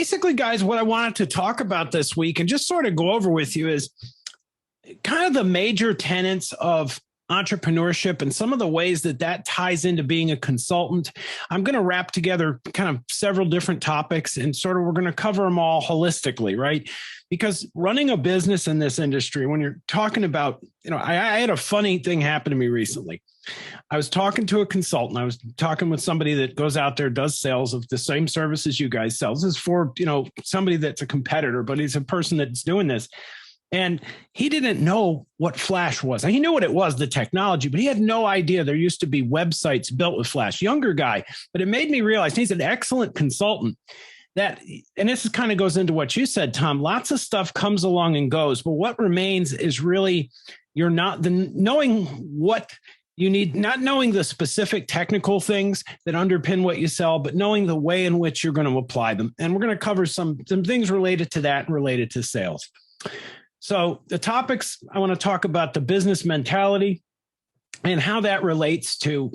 basically, guys, what I wanted to talk about this week and just sort of go over with you is kind of the major tenets of entrepreneurship and some of the ways that that ties into being a consultant. I'm going to wrap together kind of several different topics and sort of we're going to cover them all holistically, right? Because running a business in this industry, when you're talking about, I had a funny thing happen to me recently. I was talking to a consultant. I was talking with somebody that goes out there, does sales of the same services you guys sell. This is for, somebody that's a competitor, but he's a person that's doing this. And he didn't know what Flash was. He knew what it was, the technology, but he had no idea there used to be websites built with Flash. Younger guy, but it made me realize he's an excellent consultant. And this kind of goes into what you said, Tom. Lots of stuff comes along and goes, but what remains is really knowing what you need, not knowing the specific technical things that underpin what you sell, but knowing the way in which you're going to apply them. And we're going to cover some things related to that and related to sales. So the topics, I want to talk about the business mentality and how that relates to,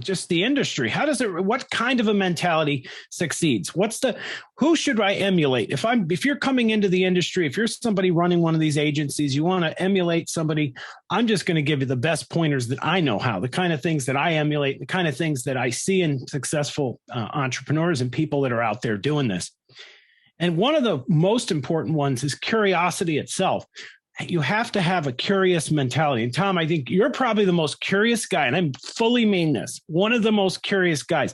just the industry. What kind of a mentality succeeds? Who should I emulate? If you're coming into the industry, if you're somebody running one of these agencies, you want to emulate somebody, I'm just going to give you the best pointers that I know how, the kind of things that I emulate, the kind of things that I see in successful entrepreneurs and people that are out there doing this. And one of the most important ones is curiosity itself. You have to have a curious mentality. And Tom, I think you're probably the most curious guy, and I fully mean this, one of the most curious guys.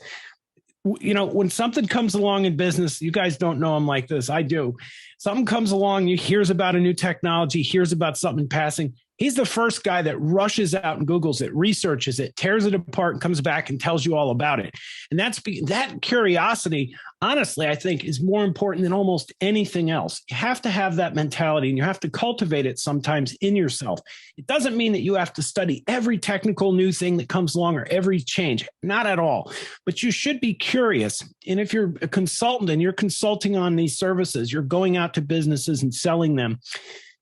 When something comes along in business, you guys don't know I'm like this. I do. Something comes along, you hears about a new technology, hears about something passing. He's the first guy that rushes out and Googles it, researches it, tears it apart, and comes back and tells you all about it. And that curiosity, honestly, I think is more important than almost anything else. You have to have that mentality and you have to cultivate it sometimes in yourself. It doesn't mean that you have to study every technical new thing that comes along or every change, not at all. But you should be curious. And if you're a consultant and you're consulting on these services, you're going out to businesses and selling them,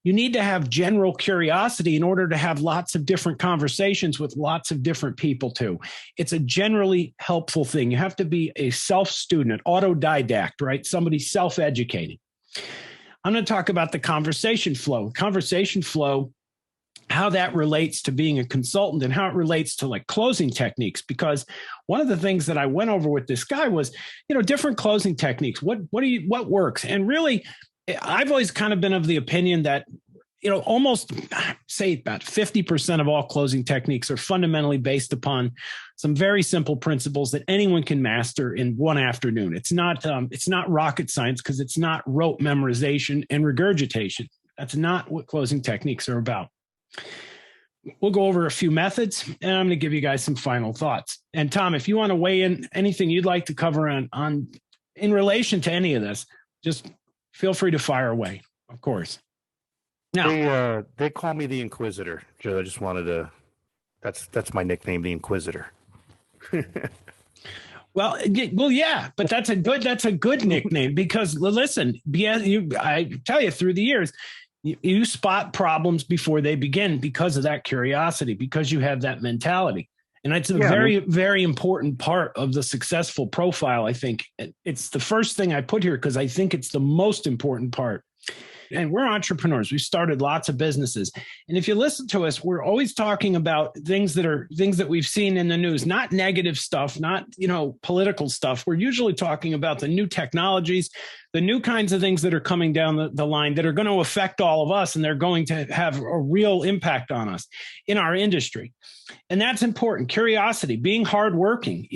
you need to have general curiosity in order to have lots of different conversations with lots of different people too. It's a generally helpful thing. You have to be a self-student, autodidact, right? Somebody self-educating. I'm going to talk about the conversation flow. Conversation flow, how that relates to being a consultant and how it relates to like closing techniques. Because one of the things that I went over with this guy was, different closing techniques. What works? And really, I've always kind of been of the opinion that, almost say about 50% of all closing techniques are fundamentally based upon some very simple principles that anyone can master in one afternoon. It's not rocket science because it's not rote memorization and regurgitation. That's not what closing techniques are about. We'll go over a few methods and I'm going to give you guys some final thoughts. And Tom, if you want to weigh in anything you'd like to cover on in relation to any of this, just feel free to fire away, of course. Now, they call me the Inquisitor, Joe. I just wanted to. That's my nickname, the Inquisitor. Well, yeah, but that's a good nickname because listen, I tell you, through the years, you spot problems before they begin because of that curiosity, because you have that mentality. And it's a very, very important part of the successful profile. I think it's the first thing I put here because I think it's the most important part. And we're entrepreneurs. We've started lots of businesses. And if you listen to us, we're always talking about things that we've seen in the news, not negative stuff, not, political stuff. We're usually talking about the new technologies, the new kinds of things that are coming down the line that are going to affect all of us. And they're going to have a real impact on us in our industry. And that's important. Curiosity, being hardworking,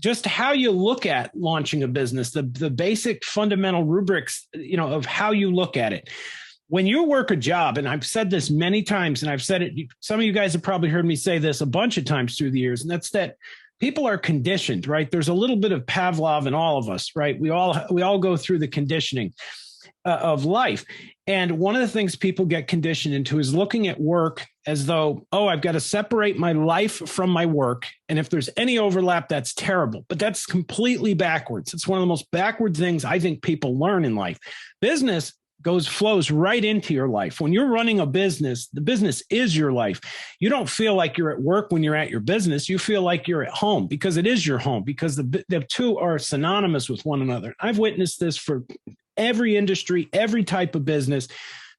just how you look at launching a business, the basic fundamental rubrics, of how you look at it. When you work a job, and I've said this many times, and I've said it, some of you guys have probably heard me say this a bunch of times through the years, and that's that people are conditioned, right? There's a little bit of Pavlov in all of us, right? We all go through the conditioning of life. And one of the things people get conditioned into is looking at work as though, I've got to separate my life from my work. And if there's any overlap, that's terrible. But that's completely backwards. It's one of the most backward things I think people learn in life. Business, flows right into your life. When you're running a business, the business is your life. You don't feel like you're at work when you're at your business. You feel like you're at home because it is your home, because the two are synonymous with one another. I've witnessed this for every industry, every type of business.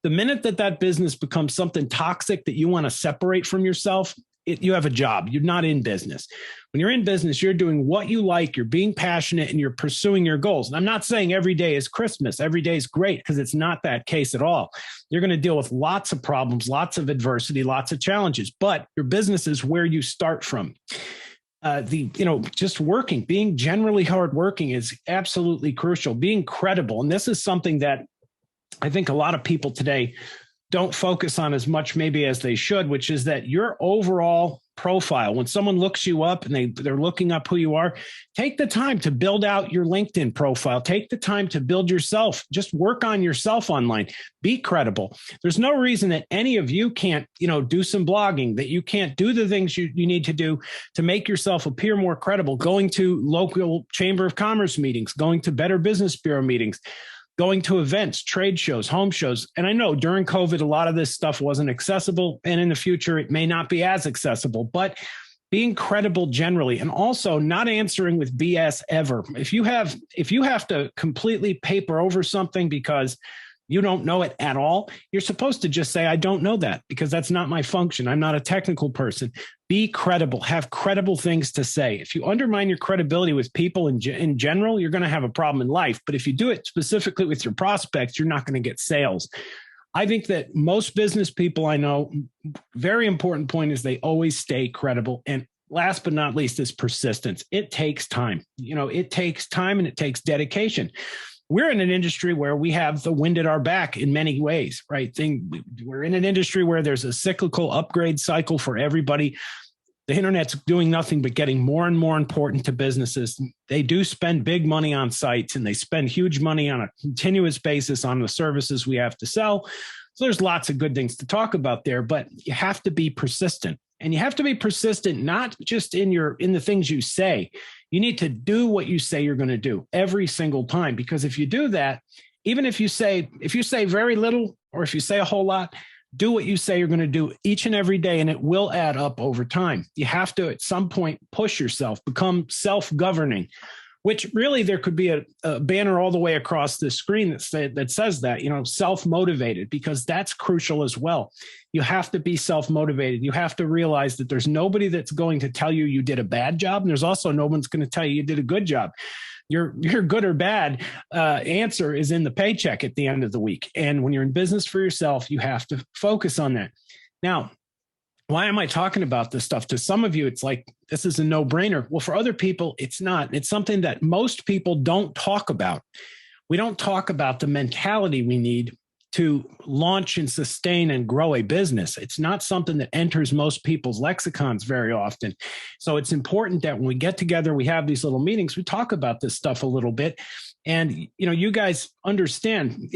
The minute that business becomes something toxic that you want to separate from yourself, you have a job. You're not in business. When you're in business, you're doing what you like, you're being passionate, and you're pursuing your goals. And I'm not saying every day is Christmas, every day is great, because it's not that case at all. You're going to deal with lots of problems, lots of adversity, lots of challenges, but your business is where you start from. Just working, being generally hardworking is absolutely crucial. Being credible. And this is something that I think a lot of people today don't focus on as much maybe as they should, which is that your overall profile, when someone looks you up and they're looking up who you are, take the time to build out your LinkedIn profile. Take the time to build yourself. Just work on yourself online. Be credible. There's no reason that any of you can't, do some blogging, that you can't do the things you need to do to make yourself appear more credible, going to local Chamber of Commerce meetings, going to Better Business Bureau meetings, going to events, trade shows, home shows. And I know during COVID, a lot of this stuff wasn't accessible. And in the future, it may not be as accessible, but being credible generally, and also not answering with BS ever. If you have to completely paper over something because you don't know it at all, you're supposed to just say, I don't know that, because that's not my function. I'm not a technical person. Be credible, have credible things to say. If you undermine your credibility with people in general, you're going to have a problem in life. But if you do it specifically with your prospects, you're not going to get sales. I think that most business people I know, very important point is they always stay credible. And last but not least is persistence. It takes time. It takes time and it takes dedication. We're in an industry where we have the wind at our back in many ways, right? We're in an industry where there's a cyclical upgrade cycle for everybody. The internet's doing nothing but getting more and more important to businesses. They do spend big money on sites, and they spend huge money on a continuous basis on the services we have to sell. So there's lots of good things to talk about there, but you have to be persistent. And you have to be persistent, not just in the things you say. You need to do what you say you're going to do every single time, because if you do that, even if you say very little, or if you say a whole lot, do what you say you're going to do each and every day, and it will add up over time. You have to, at some point, push yourself, become self-governing, which really there could be a banner all the way across the screen that says that, self-motivated, because that's crucial as well. You have to be self-motivated. You have to realize that there's nobody that's going to tell you did a bad job. And there's also no one's going to tell you did a good job. Your good or bad answer is in the paycheck at the end of the week. And when you're in business for yourself, you have to focus on that. Now, why am I talking about this stuff? To some of you, it's like, this is a no-brainer. Well, for other people, it's not. It's something that most people don't talk about. We don't talk about the mentality we need to launch and sustain and grow a business. It's not something that enters most people's lexicons very often. So it's important that when we get together, we have these little meetings, we talk about this stuff a little bit. And, you guys understand,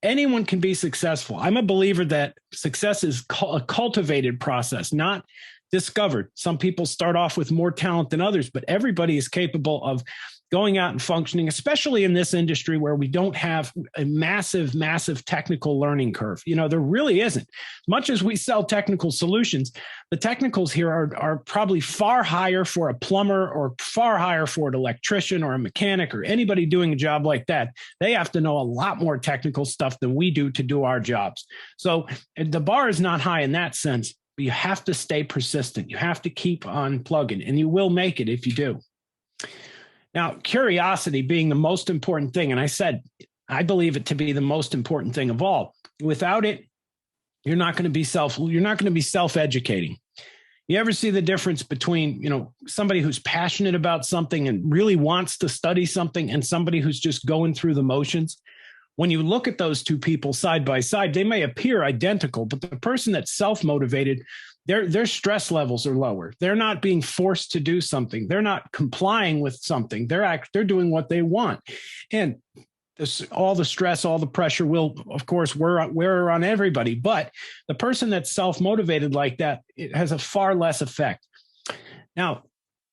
anyone can be successful. I'm a believer that success is a cultivated process, not discovered. Some people start off with more talent than others, but everybody is capable of going out and functioning, especially in this industry where we don't have a massive, massive technical learning curve. There really isn't. As much as we sell technical solutions, the technicals here are probably far higher for a plumber, or far higher for an electrician or a mechanic or anybody doing a job like that. They have to know a lot more technical stuff than we do to do our jobs. So the bar is not high in that sense, but you have to stay persistent. You have to keep on plugging, and you will make it if you do. Now, curiosity being the most important thing, and I believe it to be the most important thing of all. Without it, you're not going to be self-educating. You ever see the difference between, somebody who's passionate about something and really wants to study something, and somebody who's just going through the motions? When you look at those two people side by side, they may appear identical, but the person that's self-motivated, their stress levels are lower. They're not being forced to do something. They're not complying with something. They're doing what they want. And all the stress, all the pressure will, of course, wear on everybody. But the person that's self-motivated like that, it has a far less effect. Now,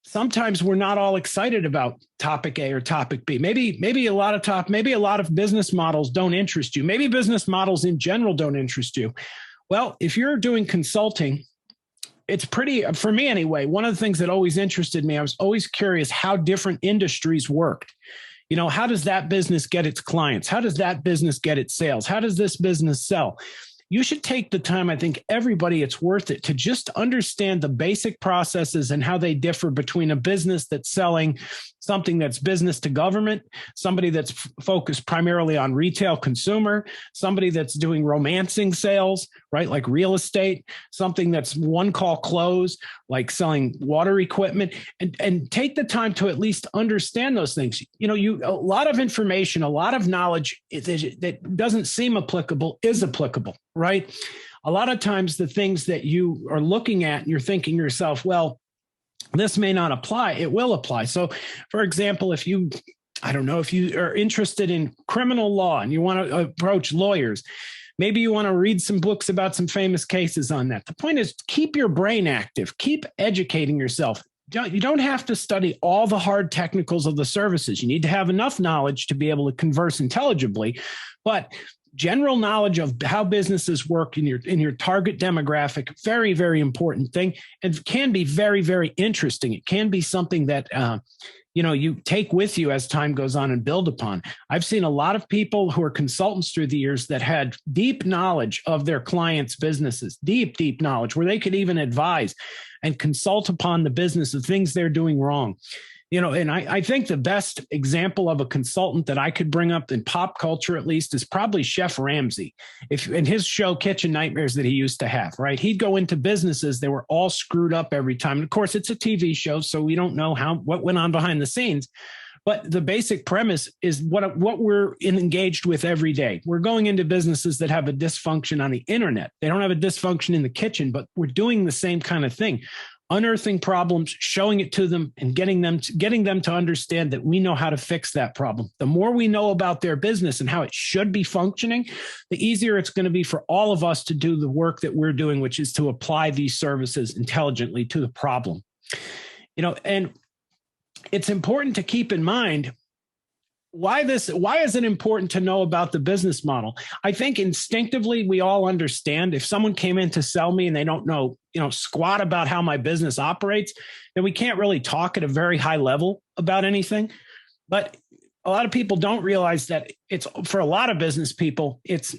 sometimes we're not all excited about topic A or topic B. Maybe a lot of business models don't interest you. Maybe business models in general don't interest you. Well, if you're doing consulting, it's pretty, for me anyway, one of the things that always interested me, I was always curious how different industries worked. You know, how does that business get its clients? How does that business get its sales? How does this business sell? You should take the time, I think everybody, it's worth it to just understand the basic processes and how they differ between a business that's selling something that's business to government, somebody that's focused primarily on retail consumer, somebody that's doing romancing sales, right? Like real estate, something that's one call close, like selling water equipment, and take the time to at least understand those things. You know, a lot of information, a lot of knowledge that doesn't seem applicable is applicable, right? A lot of times the things that you are looking at and you're thinking to yourself, well, this may not apply. It will apply. So, for example, if you are interested in criminal law and you want to approach lawyers, maybe you want to read some books about some famous cases on that. The point is, keep your brain active, keep educating yourself. You don't have to study all the hard technicals of the services. You need to have enough knowledge to be able to converse intelligibly, but general knowledge of how businesses work in your target demographic, very, very important thing, and can be very, very interesting. It can be something that you take with you as time goes on and build upon. I've seen a lot of people who are consultants through the years that had deep knowledge of their clients' businesses, deep, deep knowledge where they could even advise and consult upon the business of things they're doing wrong. You know, and I think the best example of a consultant that I could bring up in pop culture, at least, is probably Chef Ramsay. In his show, Kitchen Nightmares, that he used to have, right? He'd go into businesses that were all screwed up every time. And of course, it's a TV show, so we don't know what went on behind the scenes. But the basic premise is what we're engaged with every day. We're going into businesses that have a dysfunction on the internet. They don't have a dysfunction in the kitchen, but we're doing the same kind of thing. Unearthing problems, showing it to them, and getting them to understand that we know how to fix that problem. The more we know about their business and how it should be functioning, the easier it's going to be for all of us to do the work that we're doing, which is to apply these services intelligently to the problem. You know, and it's important to keep in mind why is it important to know about the business model? I think instinctively we all understand if someone came in to sell me and they don't know, squat about how my business operates, then we can't really talk at a very high level about anything. But a lot of people don't realize that it's, for a lot of business people, it's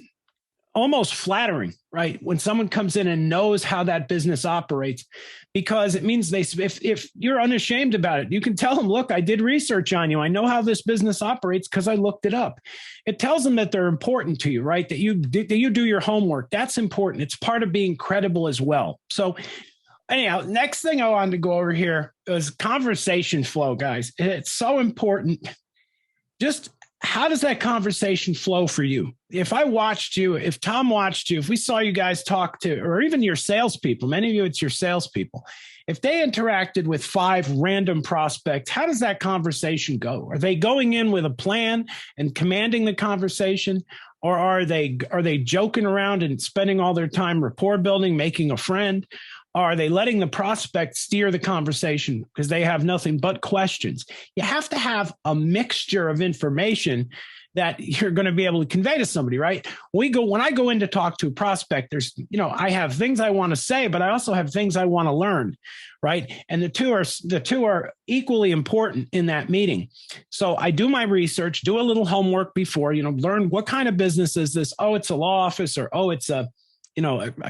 almost flattering, right? When someone comes in and knows how that business operates, because it means if you're unashamed about it, you can tell them, look, I did research on you. I know how this business operates because I looked it up. It tells them that they're important to you, right? That you do your homework. That's important. It's part of being credible as well. So anyhow, next thing I wanted to go over here is conversation flow, guys. It's so important. Just how does that conversation flow for you? If I watched you, if Tom watched you, if we saw you guys talk to, or even your salespeople, many of you, it's your salespeople. If they interacted with 5 random prospects, how does that conversation go? Are they going in with a plan and commanding the conversation? Or are they joking around and spending all their time rapport building, making a friend? Are they letting the prospect steer the conversation because they have nothing but questions? You have to have a mixture of information that you're going to be able to convey to somebody, right? When I go in to talk to a prospect, I have things I want to say, but I also have things I want to learn, right? And the two are equally important in that meeting. So I do my research, do a little homework before, learn what kind of business is this? Oh, it's a law office, or oh, it's a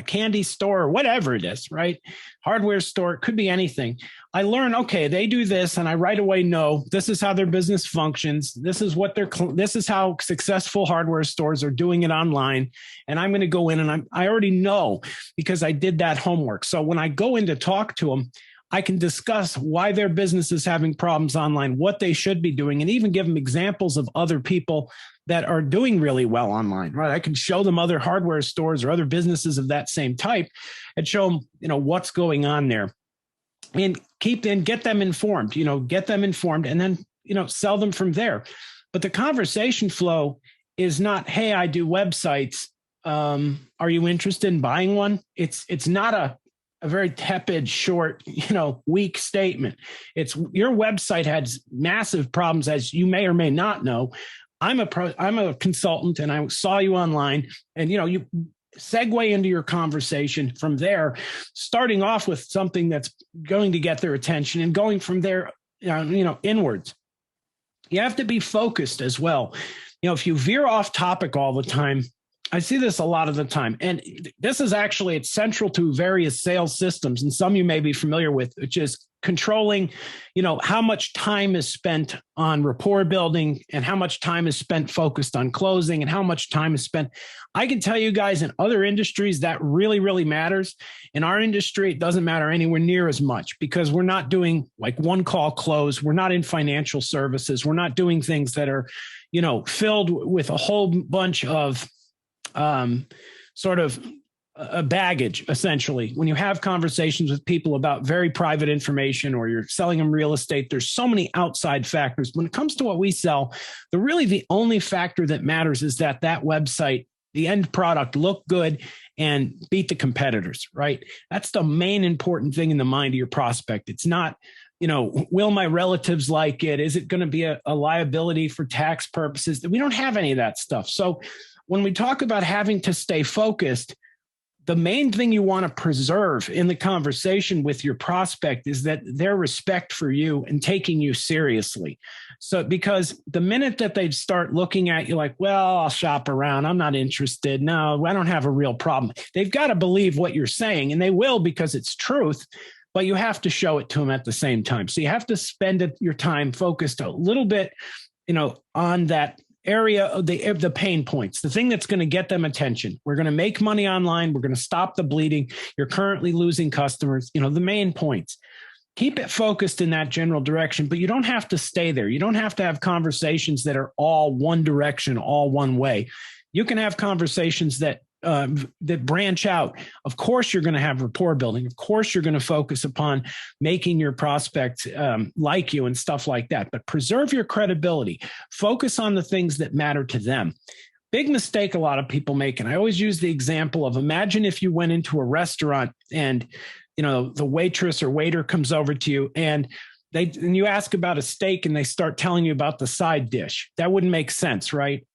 candy store, or whatever it is, right? Hardware store, it could be anything. I learn, okay, they do this, and I right away know this is how their business functions. This is how successful hardware stores are doing it online. And I'm going to go in and I already know because I did that homework. So when I go in to talk to them, I can discuss why their business is having problems online, what they should be doing, and even give them examples of other people that are doing really well online, right? I can show them other hardware stores or other businesses of that same type and show them, what's going on there, and get them informed, and then, sell them from there. But the conversation flow is not, hey, I do websites. Are you interested in buying one? It's not a very tepid, short, weak statement. It's your website has massive problems, as you may or may not know. I'm a consultant, and I saw you online, and you segue into your conversation from there, starting off with something that's going to get their attention and going from there, inwards. You have to be focused as well. If you veer off topic all the time, I see this a lot of the time. And this is actually, it's central to various sales systems. And some you may be familiar with, which is controlling, how much time is spent on rapport building and how much time is spent focused on closing and how much time is spent. I can tell you guys in other industries that really, really matters. In our industry, it doesn't matter anywhere near as much because we're not doing like one call close. We're not in financial services. We're not doing things that are, filled with a whole bunch of sort of a baggage, essentially. When you have conversations with people about very private information or you're selling them real estate, there's so many outside factors. When it comes to what we sell, the only factor that matters is that website, the end product, look good and beat the competitors, right? That's the main important thing in the mind of your prospect. It's not, will my relatives like it? Is it going to be a liability for tax purposes? We don't have any of that stuff. So when we talk about having to stay focused, the main thing you want to preserve in the conversation with your prospect is that their respect for you and taking you seriously. So, because the minute that they start looking at you like, well, I'll shop around, I'm not interested. No, I don't have a real problem. They've got to believe what you're saying, and they will because it's truth, but you have to show it to them at the same time. So you have to spend your time focused a little bit, on that area of the pain points, the thing that's going to get them attention. We're going to make money online. We're going to stop the bleeding. You're currently losing customers, the main points. Keep it focused in that general direction, but you don't have to stay there. You don't have to have conversations that are all one direction, all one way. You can have conversations that branch out. Of course, you're going to have rapport building. Of course, you're going to focus upon making your prospects like you and stuff like that. But preserve your credibility. Focus on the things that matter to them. Big mistake a lot of people make, and I always use the example of imagine if you went into a restaurant and the waitress or waiter comes over to you and you ask about a steak and they start telling you about the side dish. That wouldn't make sense, right?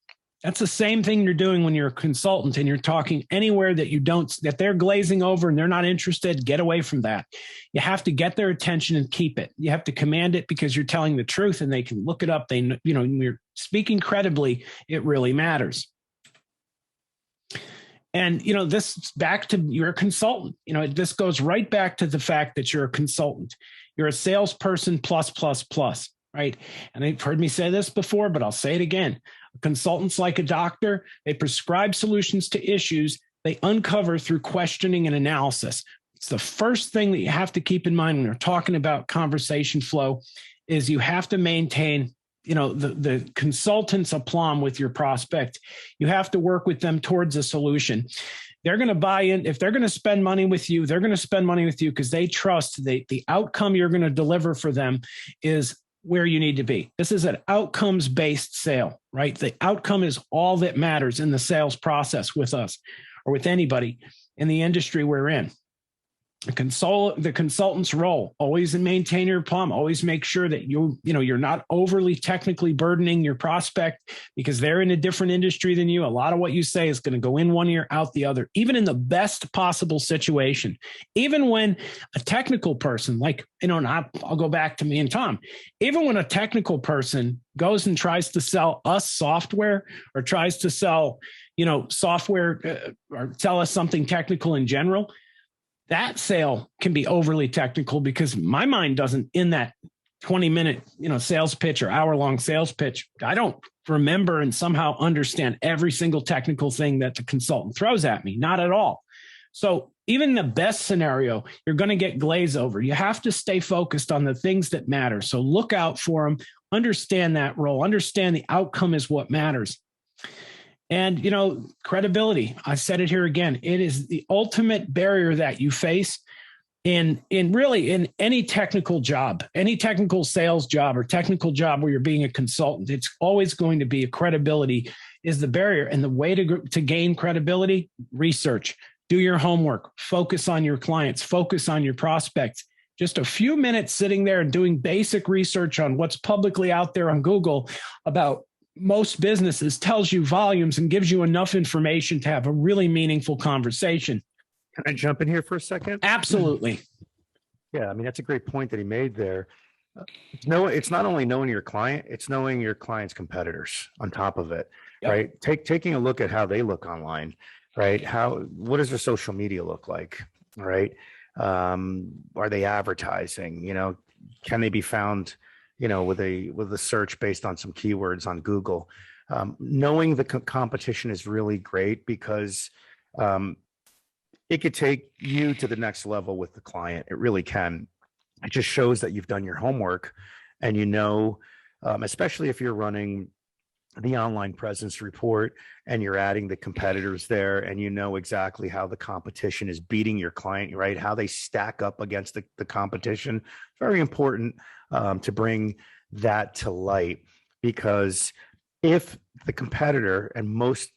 That's the same thing you're doing when you're a consultant and you're talking anywhere that they're glazing over and they're not interested. Get away from that. You have to get their attention and keep it. You have to command it because you're telling the truth and they can look it up. You're speaking credibly. It really matters. And, this is back to you're a consultant. This goes right back to the fact that you're a consultant. You're a salesperson plus, right? And they've heard me say this before, but I'll say it again. Consultants like a doctor, they prescribe solutions to issues they uncover through questioning and analysis. It's the first thing that you have to keep in mind when you're talking about conversation flow is you have to maintain, the consultant's aplomb with your prospect. You have to work with them towards a solution. They're going to buy in. If they're going to spend money with you, they're going to spend money with you because they trust the outcome you're going to deliver for them is where you need to be. This is an outcomes-based sale, right? The outcome is all that matters in the sales process with us or with anybody in the industry we're in. The consultant's role, always maintain your plum, always make sure that you're not overly technically burdening your prospect because they're in a different industry than you. A lot of what you say is going to go in one ear, out the other, even in the best possible situation. Even when a technical person, and I'll go back to me and Tom, even when a technical person goes and tries to sell us software or tries to sell, software or sell us something technical in general, that sale can be overly technical because my mind doesn't, in that 20-minute, sales pitch or hour-long sales pitch, I don't remember and somehow understand every single technical thing that the consultant throws at me. Not at all. So even the best scenario, you're going to get glaze over. You have to stay focused on the things that matter. So look out for them, understand that role, understand the outcome is what matters. And, credibility, I said it here again, it is the ultimate barrier that you face in any technical job, any technical sales job or technical job where you're being a consultant. It's always going to be credibility is the barrier. And the way to gain credibility, research, Do your homework, focus on your clients, focus on your prospects. Just a few minutes sitting there and doing basic research on what's publicly out there on Google about most businesses tells you volumes and gives you enough information to have a really meaningful conversation. Can I jump in here for a second? Absolutely. Yeah, I mean, that's a great point that he made there. No, it's not only knowing your client, it's knowing your client's competitors on top of it, Yep. right? Taking a look at how they look online, right? What does their social media look like, right? Are they advertising? Can they be found, with a search based on some keywords on Google? Knowing the competition is really great because it could take you to the next level with the client. It really can. It just shows that you've done your homework and especially if you're running the online presence report and you're adding the competitors there and exactly how the competition is beating your client, right? How they stack up against the competition. Very important to bring that to light, because if the competitor, and most,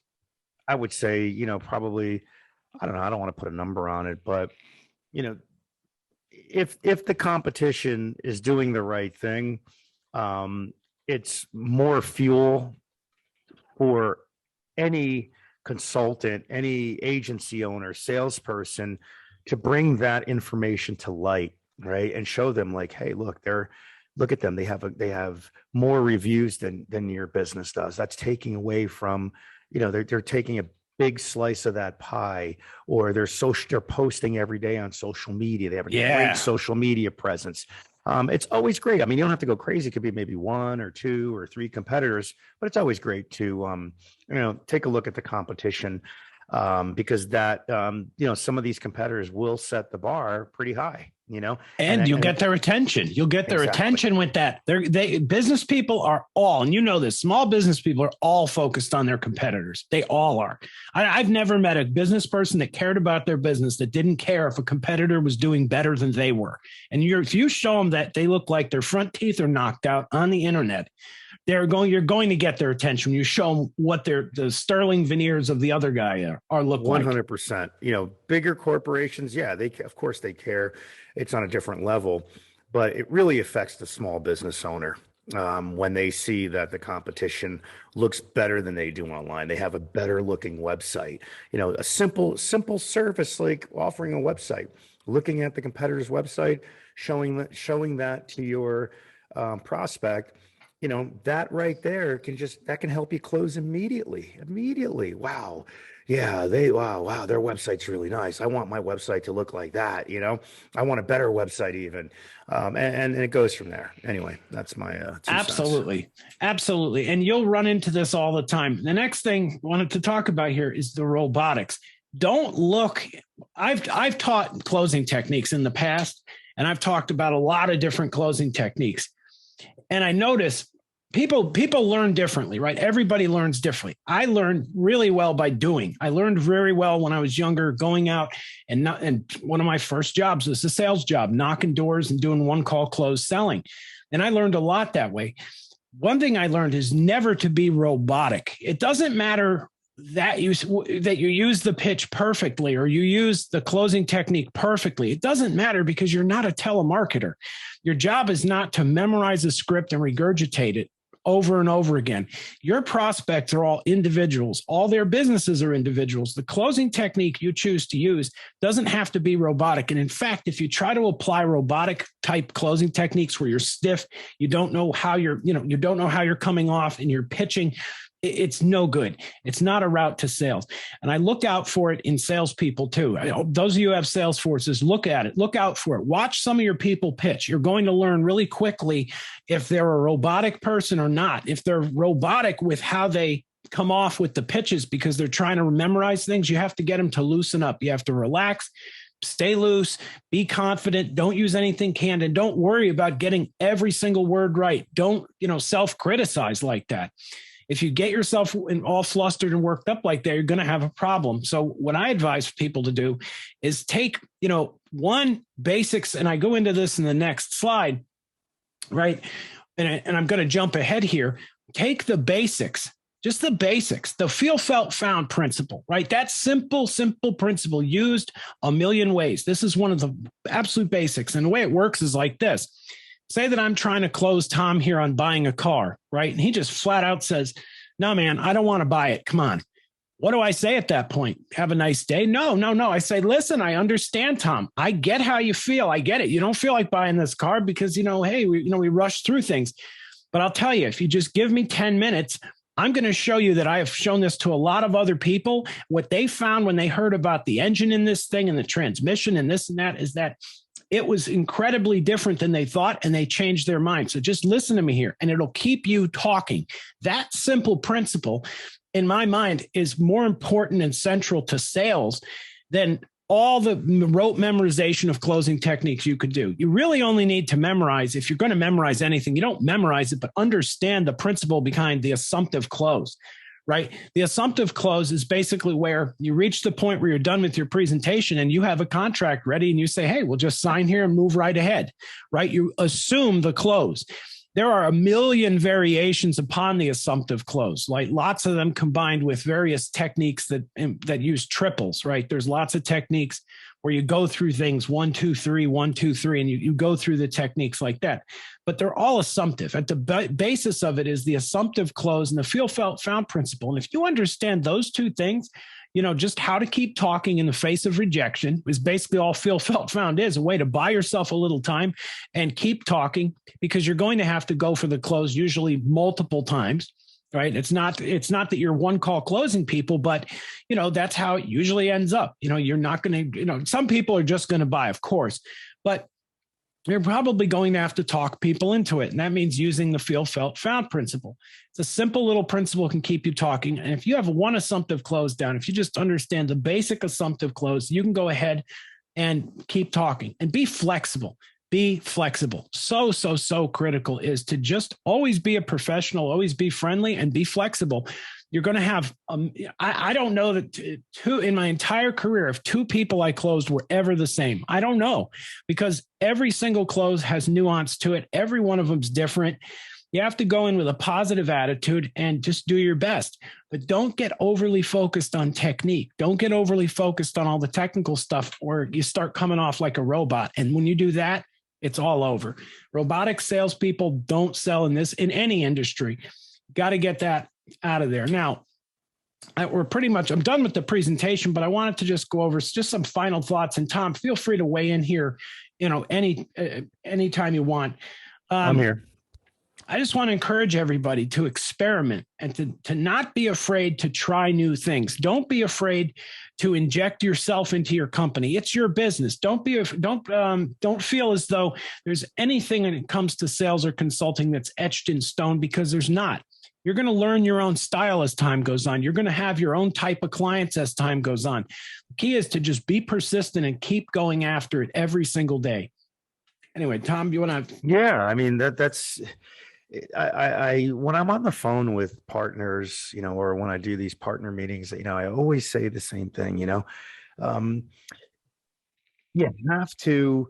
I would say, probably, I don't know, I don't want to put a number on it, but if the competition is doing the right thing, it's more fuel for any consultant, any agency owner, salesperson to bring that information to light, right? And show them like, hey, look at them. They have more reviews than your business does. That's taking away from, they're taking a big slice of that pie, or they're posting every day on social media. They have a great social media presence. It's always great. I mean, you don't have to go crazy. It could be maybe 1 or 2 or 3 competitors, but it's always great to, take a look at the competition, because that, some of these competitors will set the bar pretty high, and you'll get their attention. You'll get their attention with that. Business people are all, and this, small business people are all focused on their competitors. They all are. I've never met a business person that cared about their business that didn't care if a competitor was doing better than they were. And if you show them that they look like their front teeth are knocked out on the internet, you're going to get their attention. You show them what the sterling veneers of the other guy are look 100%. Bigger corporations, of course they care. It's on a different level, but it really affects the small business owner when they see that the competition looks better than they do online. They have a better looking website. A simple service like offering a website, looking at the competitor's website, showing that to your prospect. That right there can help you close immediately. Wow. Yeah. Wow. Their website's really nice. I want my website to look like that. I want a better website even. And it goes from there. Anyway, that's my, 2 Absolutely. cents. Absolutely. And you'll run into this all the time. The next thing I wanted to talk about here is the robotics. Don't look, I've taught closing techniques in the past, and I've talked about a lot of different closing techniques. And I notice people learn differently, right? Everybody learns differently. I learned really well by doing. I learned very well when I was younger, going out and one of my first jobs was a sales job, knocking doors and doing one call close selling. And I learned a lot that way. One thing I learned is never to be robotic. It doesn't matter that you use the pitch perfectly or you use the closing technique perfectly. It doesn't matter because you're not a telemarketer. Your job is not to memorize a script and regurgitate it over and over again. Your prospects are all individuals. All their businesses are individuals. The closing technique you choose to use doesn't have to be robotic. And in fact, if you try to apply robotic type closing techniques where you're stiff, you don't know how you're coming off and you're pitching, it's no good. It's not a route to sales. And I look out for it in salespeople too. Those of you who have sales forces, look at it, look out for it. Watch some of your people pitch. You're going to learn really quickly if they're a robotic person or not. If they're robotic with how they come off with the pitches because they're trying to memorize things, you have to get them to loosen up. You have to relax, stay loose, be confident. Don't use anything canned, and don't worry about getting every single word right. Don't, self-criticize like that. If you get yourself all flustered and worked up like that, you're going to have a problem. So what I advise people to do is take, one basics, and I go into this in the next slide, right? And I'm going to jump ahead here. Take the basics just the basics, the feel, felt, found principle, right? That simple principle used a million ways. This is one of the absolute basics. And the way it works is like this. Say that I'm trying to close Tom here on buying a car, right? And he just flat out says, no, man, I don't want to buy it. Come on. What do I say at that point? Have a nice day? No. I say, listen, I understand, Tom. I get how you feel. I get it. You don't feel like buying this car because, hey, we rush through things. But I'll tell you, if you just give me 10 minutes, I'm going to show you that I have shown this to a lot of other people. What they found when they heard about the engine in this thing and the transmission and this and that is that it was incredibly different than they thought, and they changed their mind. So just listen to me here, and it'll keep you talking. That simple principle, in my mind, is more important and central to sales than all the rote memorization of closing techniques you could do. You really only need to memorize. If you're going to memorize anything, you don't memorize it, but understand the principle behind the assumptive close, right? The assumptive close is basically where you reach the point where you're done with your presentation and you have a contract ready and you say, hey, we'll just sign here and move right ahead, right? You assume the close. There are a million variations upon the assumptive close, like lots of them combined with various techniques that use triples, right? There's lots of techniques where you go through things 1, 2, 3, 1, 2, 3, and you go through the techniques like that. But they're all assumptive. At the basis of it is the assumptive close and the feel, felt, found principle. And if you understand those two things, just how to keep talking in the face of rejection is basically all feel, felt, found is, a way to buy yourself a little time and keep talking, because you're going to have to go for the close usually multiple times, right? It's not that you're one call closing people, but that's how it usually ends up. You're not going to, some people are just going to buy, of course, but you're probably going to have to talk people into it. And that means using the feel, felt, found principle. It's a simple little principle, can keep you talking. And if you have one assumptive close down, if you just understand the basic assumptive close, you can go ahead and keep talking and be flexible. Be flexible. So critical is to just always be a professional, always be friendly and be flexible. You're going to have, I don't know that two in my entire career, if two people I closed were ever the same. I don't know, because every single close has nuance to it. Every one of them's different. You have to go in with a positive attitude and just do your best, but don't get overly focused on technique. Don't get overly focused on all the technical stuff, or you start coming off like a robot. And when you do that, it's all over. Robotic salespeople don't sell in any industry. Got to get that out of there. Now, I'm done with the presentation, but I wanted to just go over just some final thoughts. And Tom, feel free to weigh in here, anytime you want. I'm here. I just want to encourage everybody to experiment and to not be afraid to try new things. Don't be afraid to inject yourself into your company. It's your business. Don't feel as though there's anything when it comes to sales or consulting that's etched in stone, because there's not. You're going to learn your own style as time goes on. You're going to have your own type of clients as time goes on. The key is to just be persistent and keep going after it every single day. Anyway, Tom, you want to? Yeah, I mean, that's. I when I'm on the phone with partners, or when I do these partner meetings, I always say the same thing. You have to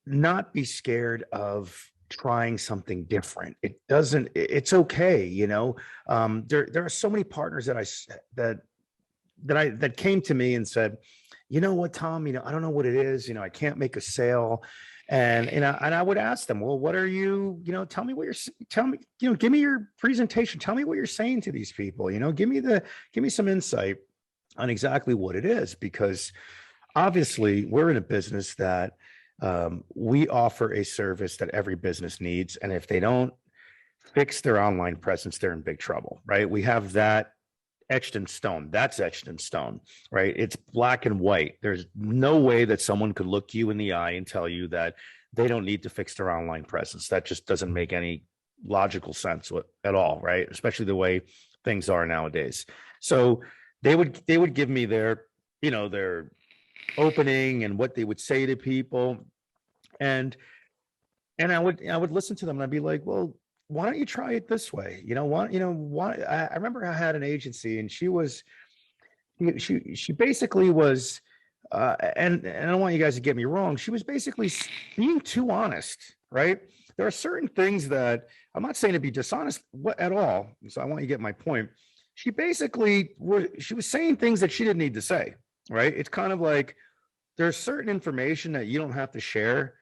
not be scared of trying something different. It's okay. There are so many partners that came to me and said, you know what, Tom, I don't know what it is. I can't make a sale. And I would ask them, well, what are you, tell me give me your presentation. Tell me what you're saying to these people, give me some insight on exactly what it is, because obviously we're in a business that we offer a service that every business needs. And if they don't fix their online presence, they're in big trouble, right? We have that etched in stone. That's etched in stone, right? It's black and white. There's no way that someone could look you in the eye and tell you that they don't need to fix their online presence. That just doesn't make any logical sense at all, right? Especially the way things are nowadays. So they would give me their opening and what they would say to people, and I would listen to them and I'd be like, well, why don't you try it this way? Why? I remember I had an agency, and she basically was, and I don't want you guys to get me wrong, she was basically being too honest right? There are certain things that I'm not saying to be dishonest at all. So I want you to get my point. She was saying things that she didn't need to say, right? It's kind of like there's certain information that you don't have to share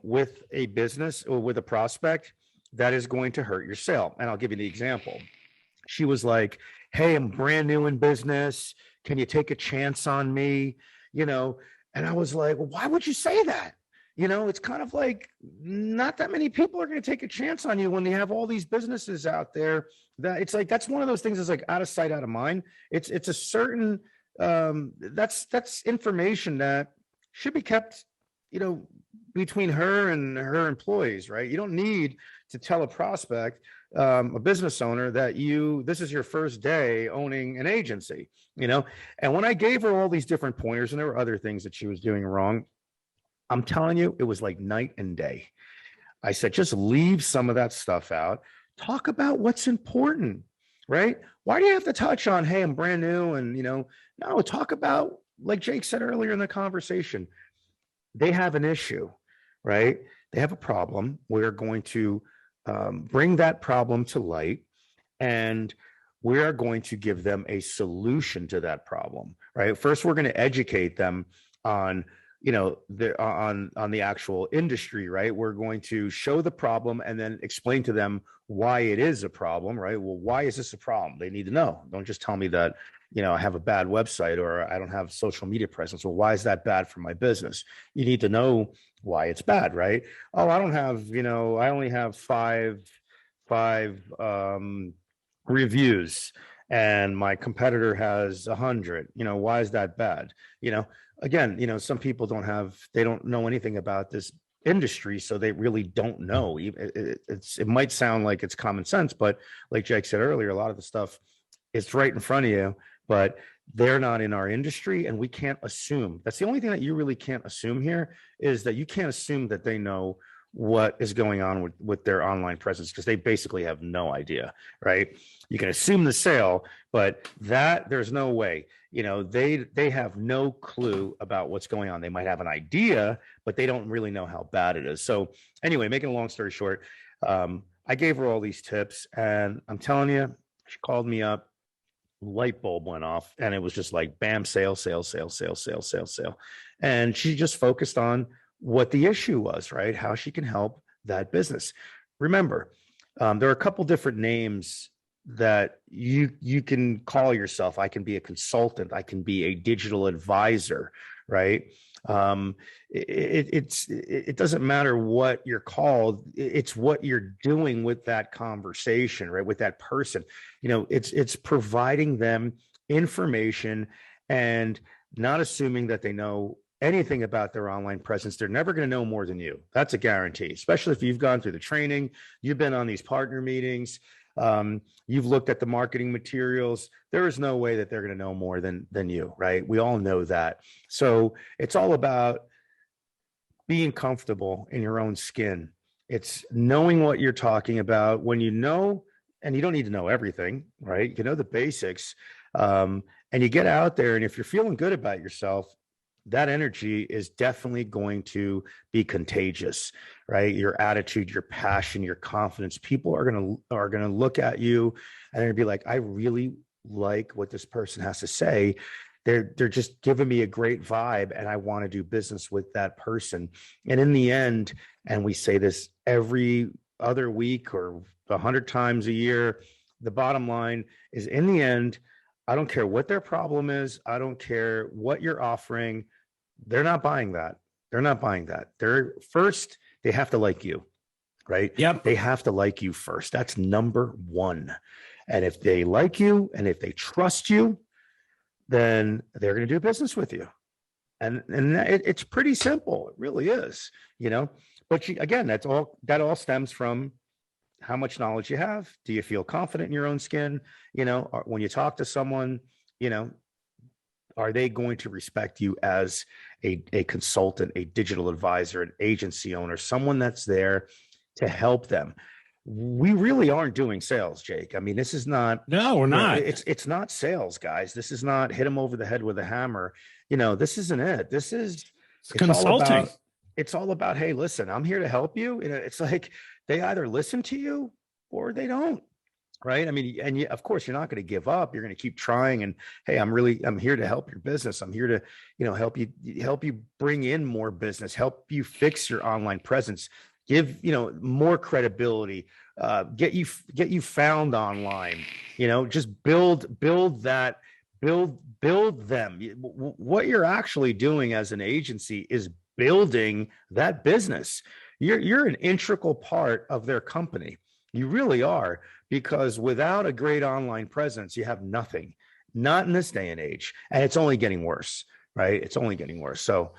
with a business or with a prospect that is going to hurt your sale. And I'll give you the example. She was like, "Hey, I'm brand new in business. Can you take a chance on me?" You know, and I was like, "Well, why would you say that?" You know, it's kind of like not that many people are going to take a chance on you when they have all these businesses out there. That it's like that's one of those things that's like out of sight, out of mind. It's a certain that's information that should be kept, you know, between her and her employees, right? You don't need to tell a prospect, a business owner, that this is your first day owning an agency, you know? And when I gave her all these different pointers, and there were other things that she was doing wrong, I'm telling you, it was like night and day. I said, just leave some of that stuff out. Talk about what's important, right? Why do you have to touch on, hey, I'm brand new? And, you know, no, talk about, like Jake said earlier in the conversation, they have an issue, right? They have a problem. We're going to bring that problem to light, and we are going to give them a solution to that problem, right? First, we're going to educate them on, you know, on the actual industry, right? We're going to show the problem and then explain to them why it is a problem, right? Well, why is this a problem? They need to know. Don't just tell me that, you know, I have a bad website or I don't have social media presence. Well, why is that bad for my business? You need to know why it's bad, right? Oh, I don't have, you know, I only have five reviews and my competitor has 100. You know, why is that bad? You know, again, you know, some people they don't know anything about this industry, so they really don't know. It might sound like it's common sense, but like Jake said earlier, a lot of the stuff is right in front of you, but they're not in our industry, and we can't assume. That's the only thing that you really can't assume here, is that you can't assume that they know what is going on with their online presence, because they basically have no idea, right? You can assume the sale, but that there's no way. You know, they have no clue about what's going on. They might have an idea, but they don't really know how bad it is. So anyway, making a long story short, I gave her all these tips, and I'm telling you, she called me up, light bulb went off, and it was just like bam, sale. And she just focused on what the issue was, right? How she can help that business. Remember, there are a couple different names that you can call yourself. I can be a consultant. I can be a digital advisor, right? It doesn't matter what you're called. It's what you're doing with that conversation, right? With that person, you know, it's providing them information and not assuming that they know anything about their online presence. They're never going to know more than you. That's a guarantee, especially if you've gone through the training, you've been on these partner meetings, you've looked at the marketing materials. There is no way that they're going to know more than you, right? We all know that. So it's all about being comfortable in your own skin. It's knowing what you're talking about. When you know, and you don't need to know everything, right? You know the basics, and you get out there, and if you're feeling good about yourself, that energy is definitely going to be contagious, right? Your attitude, your passion, your confidence. People are going to look at you and they're going to be like, I really like what this person has to say. They're just giving me a great vibe, and I want to do business with that person. And in the end, and we say this every other week or 100 times a year, the bottom line is, in the end, I don't care what their problem is. I don't care what you're offering. They're not buying that. They're not buying that. They have to like you, right? Yep. They have to like you first. That's number one. And if they like you and if they trust you, then they're going to do business with you. And it's pretty simple. It really is, you know, but again, that all stems from how much knowledge you have. Do you feel confident in your own skin? You know, when you talk to someone, you know, are they going to respect you as a consultant, a digital advisor, an agency owner, someone that's there to help them? We really aren't doing sales, Jake. I mean, this is not. No, we're not. It's not sales, guys. This is not hit them over the head with a hammer. You know, this isn't it. This is consulting. it's all about, hey, listen, I'm here to help you. It's like they either listen to you or they don't. Right. I mean, and of course, you're not going to give up. You're going to keep trying. And hey, I'm here to help your business. I'm here to, help you bring in more business, help you fix your online presence, give, more credibility, get you found online, just build that, build them. What you're actually doing as an agency is building that business. You're an integral part of their company. You really are, because without a great online presence, you have nothing, not in this day and age. And it's only getting worse, right? It's only getting worse. So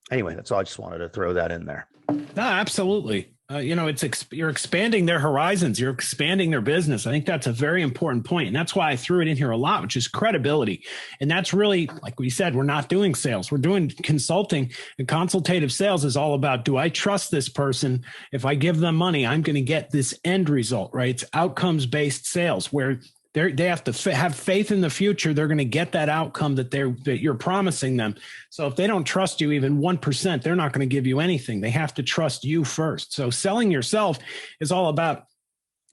anyway, that's all. I just wanted to throw that in there. No, absolutely. You're expanding their horizons. You're expanding their business. I think that's a very important point. And that's why I threw it in here a lot, which is credibility. And that's really, like we said, we're not doing sales. We're doing consulting, and consultative sales is all about, do I trust this person? If I give them money, I'm going to get this end result, right? It's outcomes-based sales where they have to have faith in the future. They're going to get that outcome that you're promising them. So if they don't trust you even 1%, they're not going to give you anything. They have to trust you first. So selling yourself is all about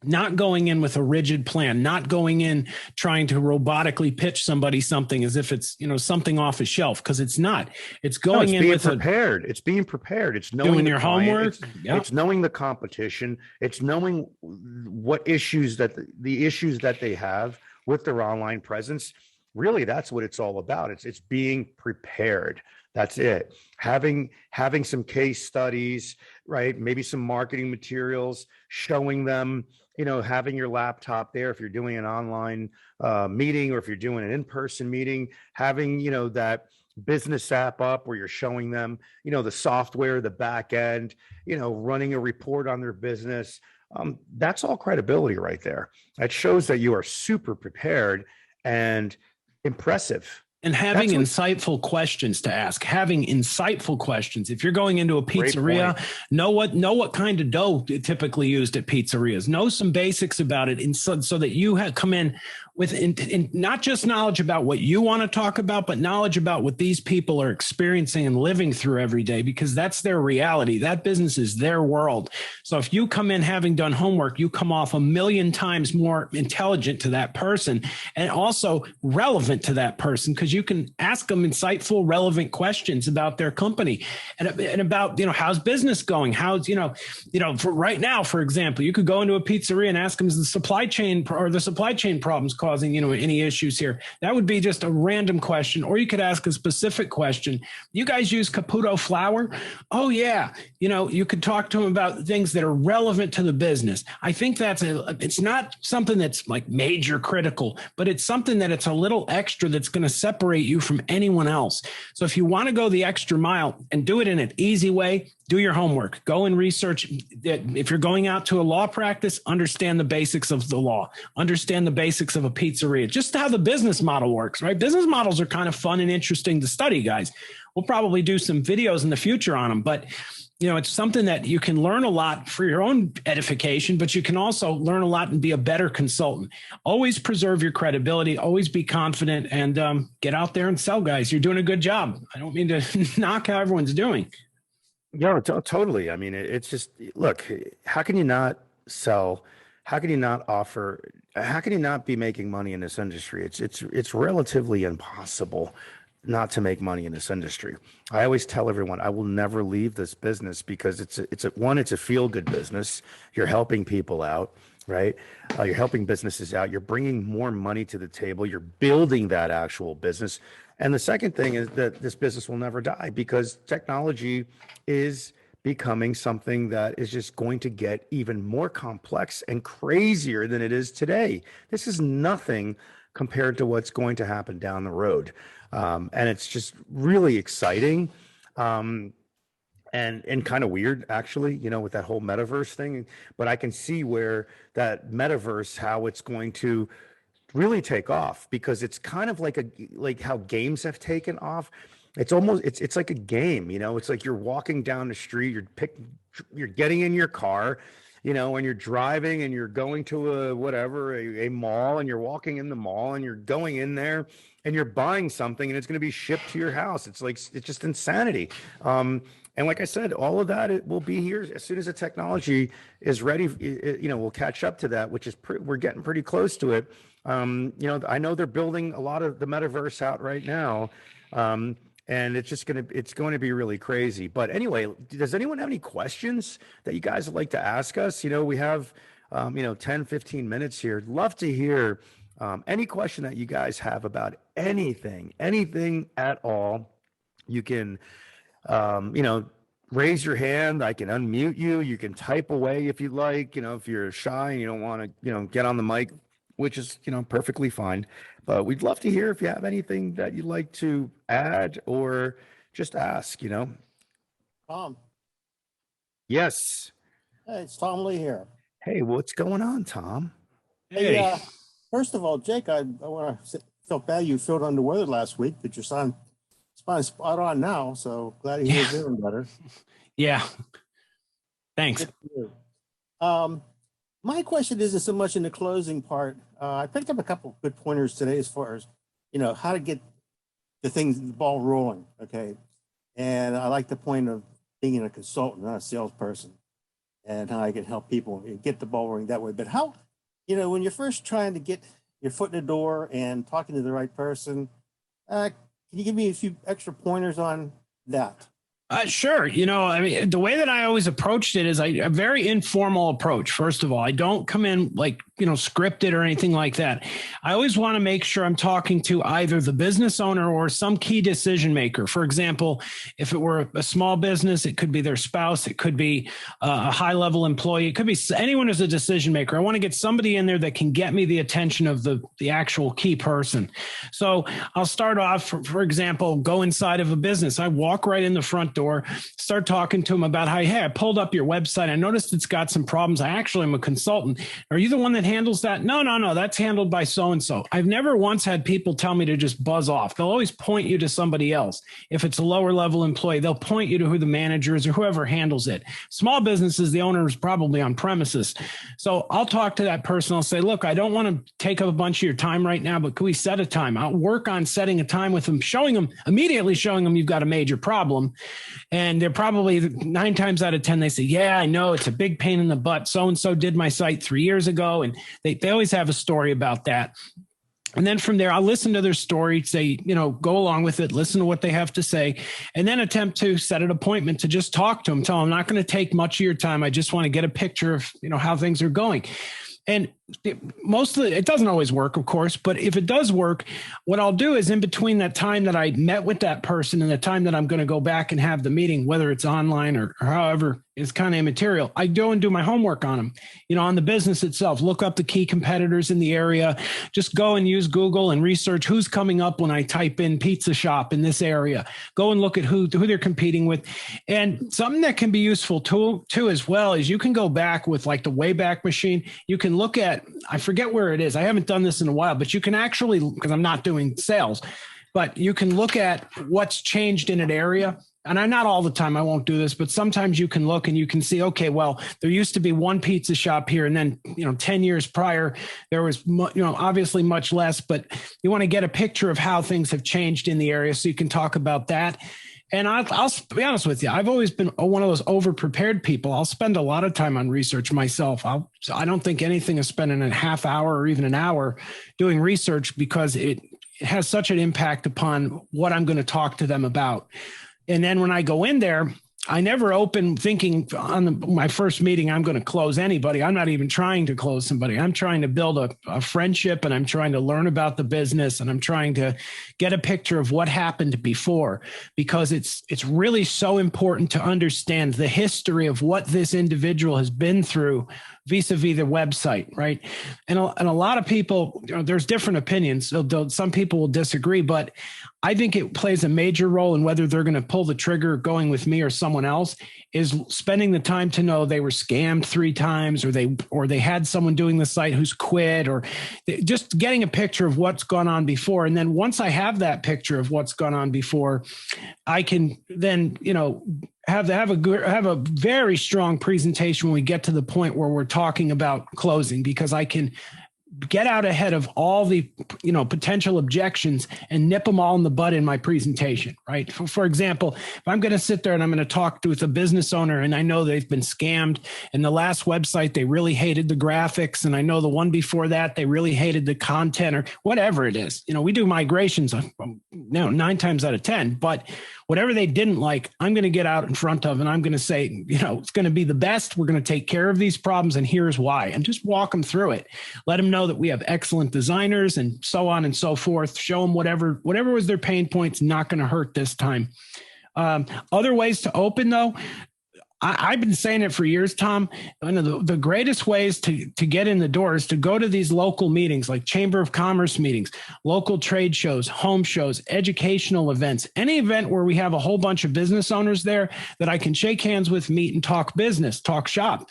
not going in with a rigid plan, not going in trying to robotically pitch somebody something as if it's, something off a shelf, because it's not. It's going in with prepared. It's being prepared. It's knowing doing your homework. It's knowing the competition. It's knowing what issues the issues that they have with their online presence. Really, that's what it's all about. It's being prepared. That's it. Having some case studies, right? Maybe some marketing materials, showing them, having your laptop there if you're doing an online meeting, or if you're doing an in-person meeting, having, that business app up where you're showing them, the software, the back end, running a report on their business. That's all credibility right there. That shows that you are super prepared and impressive. And having insightful questions to ask, having insightful questions. If you're going into a pizzeria, know what kind of dough typically used at pizzerias. Know some basics about it, so that you come in with not just knowledge about what you want to talk about, but knowledge about what these people are experiencing and living through every day, because that's their reality. That business is their world. So if you come in having done homework, you come off 1,000,000 times more intelligent to that person, and also relevant to that person, because you can ask them insightful, relevant questions about their company and about, how's business going? How's, for right now, for example, you could go into a pizzeria and ask them, is the supply chain problems causing, any issues here? That would be just a random question. Or you could ask a specific question. You guys use Caputo flour? Oh yeah. You could talk to them about things that are relevant to the business. I think it's not something that's like major critical, but it's something that it's a little extra that's going to separate you from anyone else. So if you want to go the extra mile and do it in an easy way, do your homework. Go and research. If you're going out to a law practice, understand the basics of the law. Understand the basics of a pizzeria. Just how the business model works, right? Business models are kind of fun and interesting to study, guys. We'll probably do some videos in the future on them, but it's something that you can learn a lot for your own edification, but you can also learn a lot and be a better consultant. Always preserve your credibility, always be confident, and get out there and sell, guys. You're doing a good job. I don't mean to knock how everyone's doing. Yeah, totally. I mean, it's just, look, how can you not sell? How can you not offer? How can you not be making money in this industry? It's relatively impossible not to make money in this industry. I always tell everyone I will never leave this business, because it's a feel good business. You're helping people out, right? You're helping businesses out. You're bringing more money to the table. You're building that actual business. And the second thing is that this business will never die, because technology is becoming something that is just going to get even more complex and crazier than it is today. This is nothing compared to what's going to happen down the road. And it's just really exciting. And kind of weird, actually, with that whole metaverse thing. But I can see where that metaverse, how it's going to really take off, because it's kind of like how games have taken off. It's almost, it's like a game, it's like you're walking down the street, you're getting in your car, when you're driving and you're going to a mall, and you're walking in the mall and you're going in there and you're buying something and it's going to be shipped to your house. It's just insanity. And like I said, all of that, it will be here as soon as the technology is ready. We'll catch up to that, which is we're getting pretty close to it. I know they're building a lot of the metaverse out right now. And it's going to be really crazy. But anyway, does anyone have any questions that you guys would like to ask us? We have, 10, 15 minutes here. Love to hear any question that you guys have about anything at all. You can, raise your hand. I can unmute you. You can type away if you'd like, if you're shy and you don't want to, get on the mic, which is, perfectly fine. But we'd love to hear if you have anything that you'd like to add or just ask, Tom. Yes. Hey, it's Tom Lee here. Hey, what's going on, Tom? Hey, first of all, Jake, I felt bad you felt under the weather last week, but your son is spot on now. So glad he was doing better. Yeah. Thanks. My question isn't so much in the closing part. I picked up a couple of good pointers today as far as, how to get the ball rolling. Okay. And I like the point of being a consultant, not a salesperson, and how I can help people get the ball rolling that way. But how, when you're first trying to get your foot in the door and talking to the right person, can you give me a few extra pointers on that? Sure. The way that I always approached it is a very informal approach. First of all, I don't come in like, scripted or anything like that. I always want to make sure I'm talking to either the business owner or some key decision maker. For example, if it were a small business, it could be their spouse. It could be a high level employee. It could be anyone who's a decision maker. I want to get somebody in there that can get me the attention of the actual key person. So I'll start off, for example, go inside of a business. I walk right in the front door, start talking to them about how, hey, I pulled up your website. I noticed it's got some problems. I actually am a consultant. Are you the one that handles that? No, that's handled by so-and-so. I've never once had people tell me to just buzz off. They'll always point you to somebody else. If it's a lower level employee, they'll point you to who the manager is or whoever handles it. Small businesses, the owner is probably on premises. So I'll talk to that person. I'll say, look, I don't want to take up a bunch of your time right now, but can we set a time? I'll work on setting a time with them, immediately showing them you've got a major problem. And they're probably 9 times out of 10, they say, yeah, I know it's a big pain in the butt. So-and-so did my site 3 years ago. And they always have a story about that. And then from there, I'll listen to their story, say, go along with it, listen to what they have to say, and then attempt to set an appointment to just talk to them. Tell them I'm not going to take much of your time. I just want to get a picture of, how things are going. And it doesn't always work, of course, but if it does work, what I'll do is in between that time that I met with that person and the time that I'm going to go back and have the meeting, whether it's online or however, is kind of immaterial. I go and do my homework on them, on the business itself, look up the key competitors in the area, just go and use Google and research who's coming up when I type in pizza shop in this area, go and look at who they're competing with. And something that can be useful too as well is you can go back with like the Wayback Machine. You can look at, I forget where it is. I haven't done this in a while, but you can actually, because I'm not doing sales, but you can look at what's changed in an area. And I'm not all the time, I won't do this, but sometimes you can look and you can see, okay, well, there used to be one pizza shop here. And then, 10 years prior, there was, obviously much less, but you want to get a picture of how things have changed in the area. So you can talk about that. And I'll be honest with you, I've always been one of those over-prepared people. I'll spend a lot of time on research myself. I don't think anything is spending a half hour or even an hour doing research because it has such an impact upon what I'm going to talk to them about. And then when I go in there, I never open thinking on my first meeting, I'm going to close anybody. I'm not even trying to close somebody. I'm trying to build a friendship, and I'm trying to learn about the business, and I'm trying to get a picture of what happened before, because it's really so important to understand the history of what this individual has been through vis-a-vis the website, right? And a lot of people, there's different opinions. So some people will disagree, but I think it plays a major role in whether they're going to pull the trigger going with me or someone else, is spending the time to know they were scammed 3 times, or they had someone doing the site who's quit, or just getting a picture of what's gone on before. And then once I have that picture of what's gone on before, I can then, have a very strong presentation when we get to the point where we're talking about closing, because I can get out ahead of all the potential objections and nip them all in the bud in my presentation, right? For example, if I'm going to sit there and I'm going to talk with a business owner and I know they've been scammed, and the last website they really hated the graphics, and I know the one before that they really hated the content, or whatever it is, we do migrations 9 times out of 10, but whatever they didn't like, I'm going to get out in front of, and I'm going to say, it's going to be the best. We're going to take care of these problems, and here's why, and just walk them through it. Let them know that we have excellent designers and so on and so forth. Show them whatever was their pain points, not going to hurt this time. Other ways to open, though, I've been saying it for years, Tom. One of the greatest ways to get in the door is to go to these local meetings, like Chamber of Commerce meetings, local trade shows, home shows, educational events, any event where we have a whole bunch of business owners there that I can shake hands with, meet, and talk business, talk shop.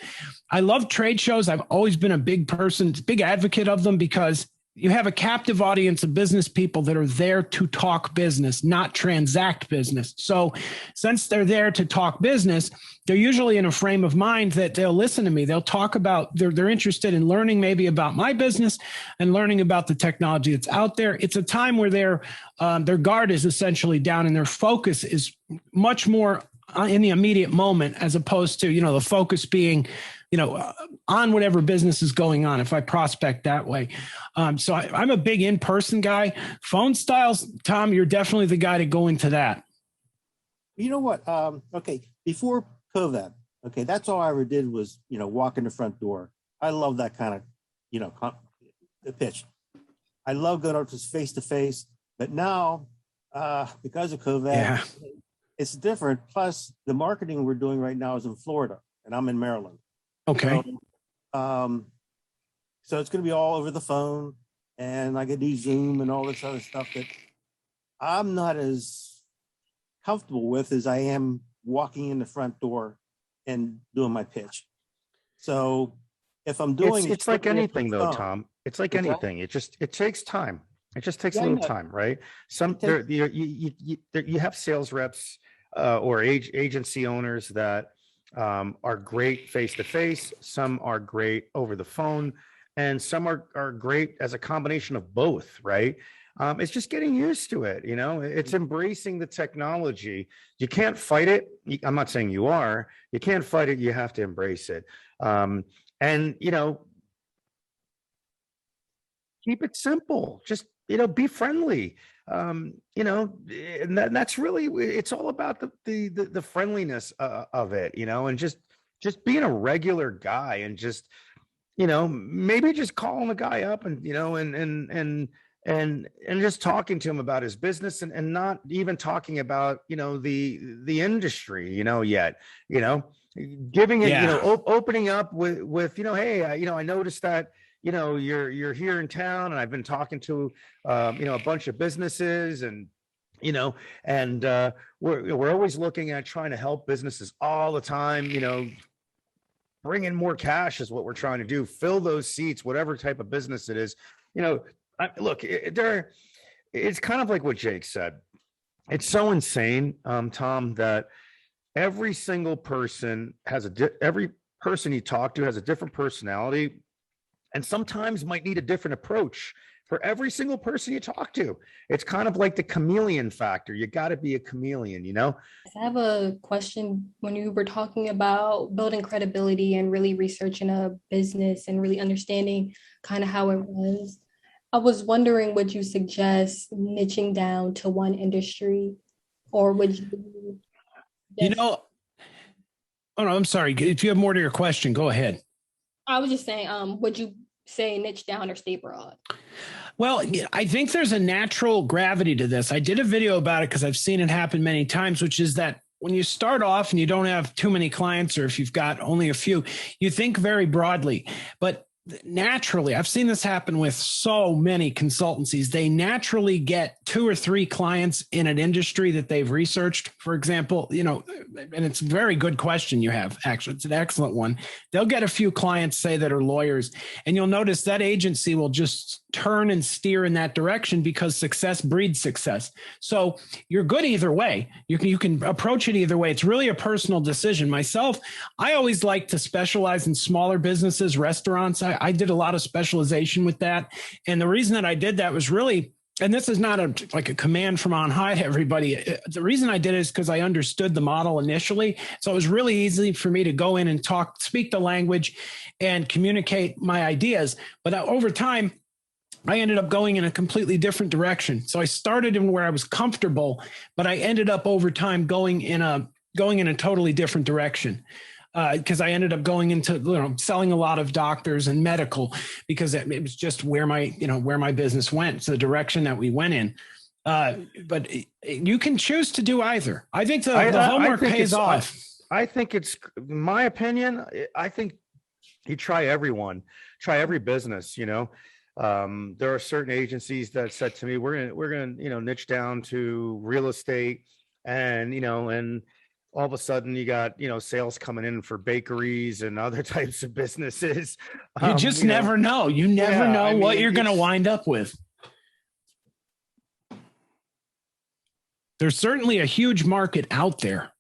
I love trade shows. I've always been a big advocate of them, because you have a captive audience of business people that are there to talk business, not transact business. So since they're there to talk business, they're usually in a frame of mind that they'll listen to me. They'll talk about, they're interested in learning maybe about my business and learning about the technology that's out there. It's a time where their guard is essentially down and their focus is much more in the immediate moment, as opposed to, the focus being on whatever business is going on, if I prospect that way. So I'm a big in-person guy. Phone styles, Tom, you're definitely the guy to go into that. You know what? Okay, before COVID, that's all I ever did was, walk in the front door. I love that kind of, the pitch. I love going up to face, but now, because of COVID, it's different. Plus, the marketing we're doing right now is in Florida, and I'm in Maryland. Okay. So it's going to be all over the phone, and I get these Zoom and all this other stuff that I'm not as comfortable with as I am walking in the front door and doing my pitch. So if I'm doing it's like anything though, Tom. It's like anything. It takes time. It just takes a little time, right? You have sales reps or agency owners that are great face-to-face. Some are great over the phone, and some are great as a combination of both, right? It's just getting used to it. It's embracing the technology. You can't fight it. I'm not saying you are. You can't fight it. You have to embrace it. And keep it simple. Just, be friendly. And that's really, it's all about the friendliness of it, and just being a regular guy, and just, maybe just calling the guy up and, and just talking to him about his business, and not even talking about, the industry, yet, giving it, opening up with, hey, I noticed that, you're here in town, and I've been talking to, a bunch of businesses, and, we're always looking at trying to help businesses all the time, bring in more cash is what we're trying to do, fill those seats, whatever type of business it is. Look, it's kind of like what Jake said. It's so insane, Tom, that every single person every person you talk to has a different personality, and sometimes might need a different approach for every single person you talk to. It's kind of like the chameleon factor. You got to be a chameleon, I have a question. When you were talking about building credibility and really researching a business and really understanding kind of how it runs, I was wondering, would you suggest niching down to one industry, or would you? Oh no, I'm sorry. If you have more to your question, go ahead. I was just saying, would you say niche down or stay broad? Well, I think there's a natural gravity to this. I did a video about it because I've seen it happen many times, which is that when you start off and you don't have too many clients, or if you've got only a few, you think very broadly. But naturally, I've seen this happen with so many consultancies. They naturally get 2 or 3 clients in an industry that they've researched, for example, and it's a very good question you have, actually. It's an excellent one. They'll get a few clients, say, that are lawyers, and you'll notice that agency will just turn and steer in that direction because success breeds success. So you're good either way. You can approach it either way. It's really a personal decision. Myself, I always like to specialize in smaller businesses, restaurants. I did a lot of specialization with that. And the reason that I did that was really, and this is not like a command from on high to everybody. The reason I did it is because I understood the model initially. So it was really easy for me to go in and speak the language and communicate my ideas. But over time, I ended up going in a completely different direction. So I started in where I was comfortable, but I ended up over time going in a totally different direction. Because I ended up going into selling a lot of doctors and medical because it was just where my business went. It's the direction that we went in. But you can choose to do either. I think the homework pays off. I think it's, in my opinion, I think you try every business, there are certain agencies that said to me, we're gonna niche down to real estate and all of a sudden you got, sales coming in for bakeries and other types of businesses. You just never know. You never know what you're going to wind up with. There's certainly a huge market out there,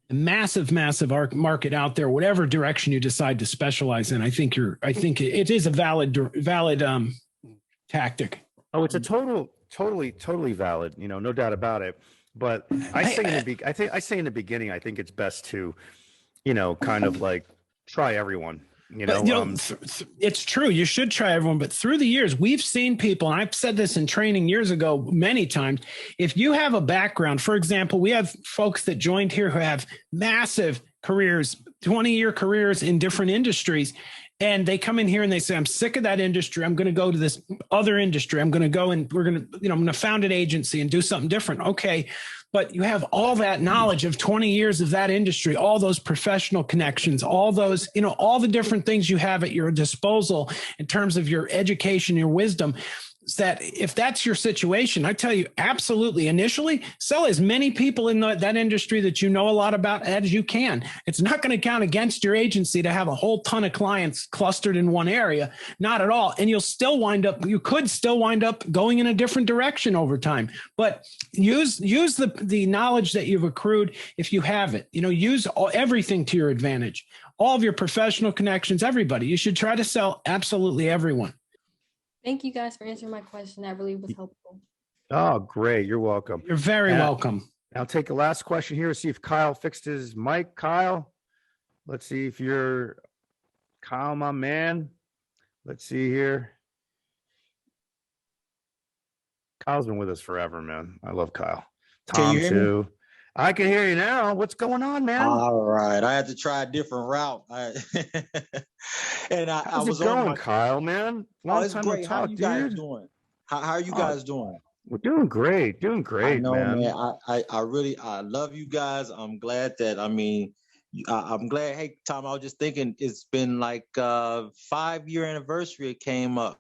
a massive market out there, whatever direction you decide to specialize in. I think it is a valid tactic. Oh, it's a totally valid, no doubt about it. But I say in the beginning, I think it's best to, kind of like try everyone. It's true. You should try everyone. But through the years, we've seen people, and I've said this in training years ago, many times. If you have a background, for example, we have folks that joined here who have massive careers, 20-year careers in different industries. And they come in here and they say, I'm sick of that industry. I'm going to go to this other industry. I'm going to go and I'm going to found an agency and do something different. Okay. But you have all that knowledge of 20 years of that industry, all those professional connections, all those, all the different things you have at your disposal in terms of your education, your wisdom. That if that's your situation, I tell you, absolutely. Initially, sell as many people in that industry that you know a lot about as you can. It's not going to count against your agency to have a whole ton of clients clustered in one area, not at all. And you could still wind up going in a different direction over time. But use the knowledge that you've accrued if you have it. Use everything to your advantage. All of your professional connections, everybody. You should try to sell absolutely everyone. Thank you guys for answering my question. That really was helpful. Oh, great. You're welcome. You're very welcome. I'll take the last question here. See if Kyle fixed his mic. Kyle, let's see if you're Kyle, my man. Let's see here. Kyle's been with us forever, man. I love Kyle. Tom, too. I can hear you now. What's going on, man? All right. I had to try a different route. How's it going, Kyle, man? Long time no talk, how you guys doing? How are you guys doing? We're doing great. I know, man. I love you guys. I'm glad that, I'm glad. Hey, Tom, I was just thinking it's been like 5-year anniversary. It came up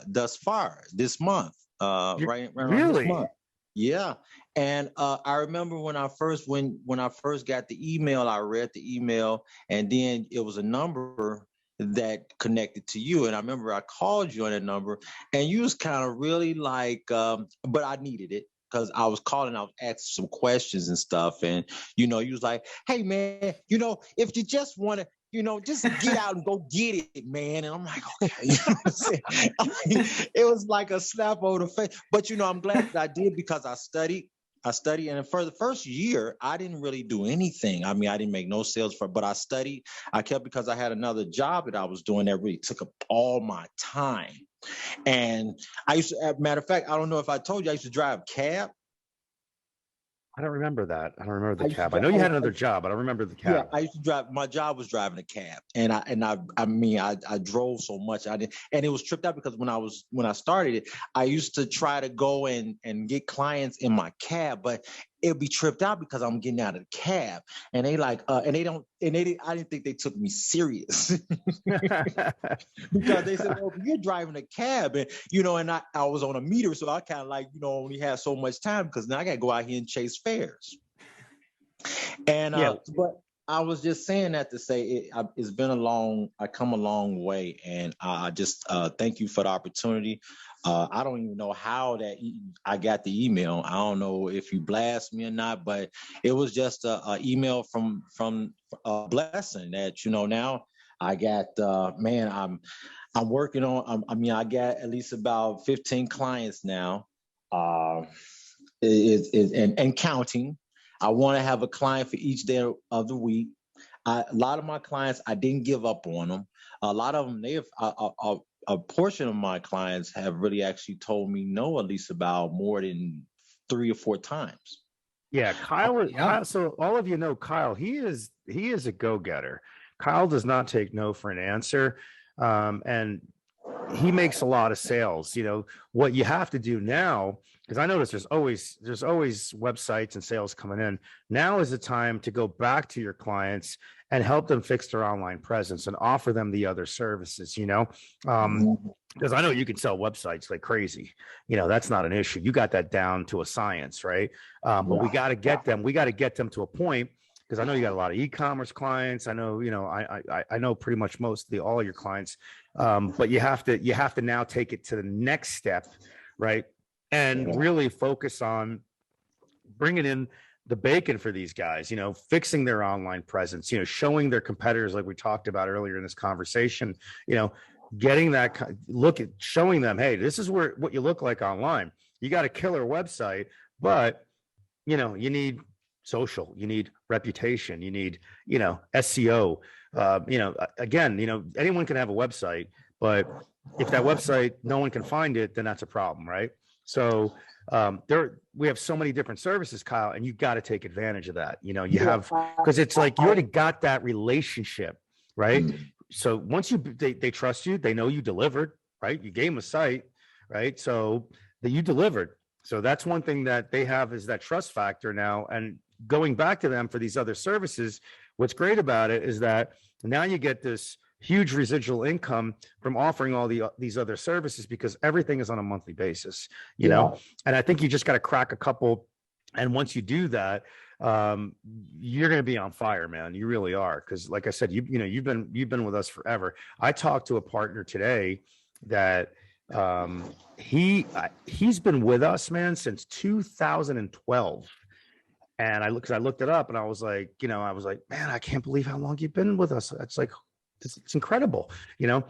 thus far this month. Right really? This month. Yeah. And I remember when I first got the email, I read the email, and then it was a number that connected to you. And I remember I called you on that number, and you was kind of really like, but I needed it because I was calling, I was asking some questions and stuff. And, you was like, hey, man, if you just want to, just get out and go get it, man. And I'm like, okay. It was like a slap over the face. But, I'm glad that I did because I studied. And for the first year, I didn't really do anything. I didn't make no sales but I studied. I kept because I had another job that I was doing that really took up all my time. And I used to, matter of fact, I don't know if I told you, I used to drive cab. I don't remember that. I don't remember the cab. I know you had another job, but I don't remember the cab. Yeah, I used to drive. My job was driving a cab, and I drove so much. And it was tripped out because when I started it, I used to try to go and get clients in my cab, but it'd be tripped out because I'm getting out of the cab, and they like, I didn't think they took me serious because they said, well, you're driving a cab, and and I was on a meter, so I kind of like, only had so much time because now I got to go out here and chase fares. And I was just saying that to say it's been I come a long way, and I just thank you for the opportunity. I don't even know how I got the email. I don't know if you blast me or not, but it was just a email from a blessing that now I got. Man, I'm working on. I mean, I got at least about 15 clients now. And counting. I want to have a client for each day of the week. A lot of my clients, I didn't give up on them. A lot of them, a portion of my clients have really actually told me no, at least about more than 3 or 4 times. Yeah, Kyle, Yeah. Kyle. So all of you know Kyle. He is a go-getter. Kyle does not take no for an answer, and he makes a lot of sales. What you have to do now, because I notice there's always websites and sales coming in. Now is the time to go back to your clients and help them fix their online presence and offer them the other services. Because I know you can sell websites like crazy. That's not an issue. You got that down to a science, right? But we got to get them. We got to get them to a point. Because I know you got a lot of e-commerce clients. I know, I know pretty much all of your clients. But you have to now take it to the next step, right? And really focus on bringing in the bacon for these guys, fixing their online presence, showing their competitors, like we talked about earlier in this conversation, getting that showing them, hey, this is what you look like online. You got a killer website, but you need social, you need reputation, you need, SEO. Again, anyone can have a website, but if that website, no one can find it, then that's a problem, right? So we have so many different services, Kyle, and you got to take advantage of that. Because it's like you already got that relationship, right? So once they trust you, they know you delivered, right? You gave them a site, right? So that you delivered. So that's one thing that they have is that trust factor now. And going back to them for these other services, what's great about it is that now you get this huge residual income from offering all these other services because everything is on a monthly basis, and I think you just got to crack a couple. And once you do that, you're going to be on fire, man. You really are. Because like I said, you've been with us forever. I talked to a partner today that he's been with us, man, since 2012. And I looked it up and I was like, man, I can't believe how long you've been with us. It's like, it's incredible, and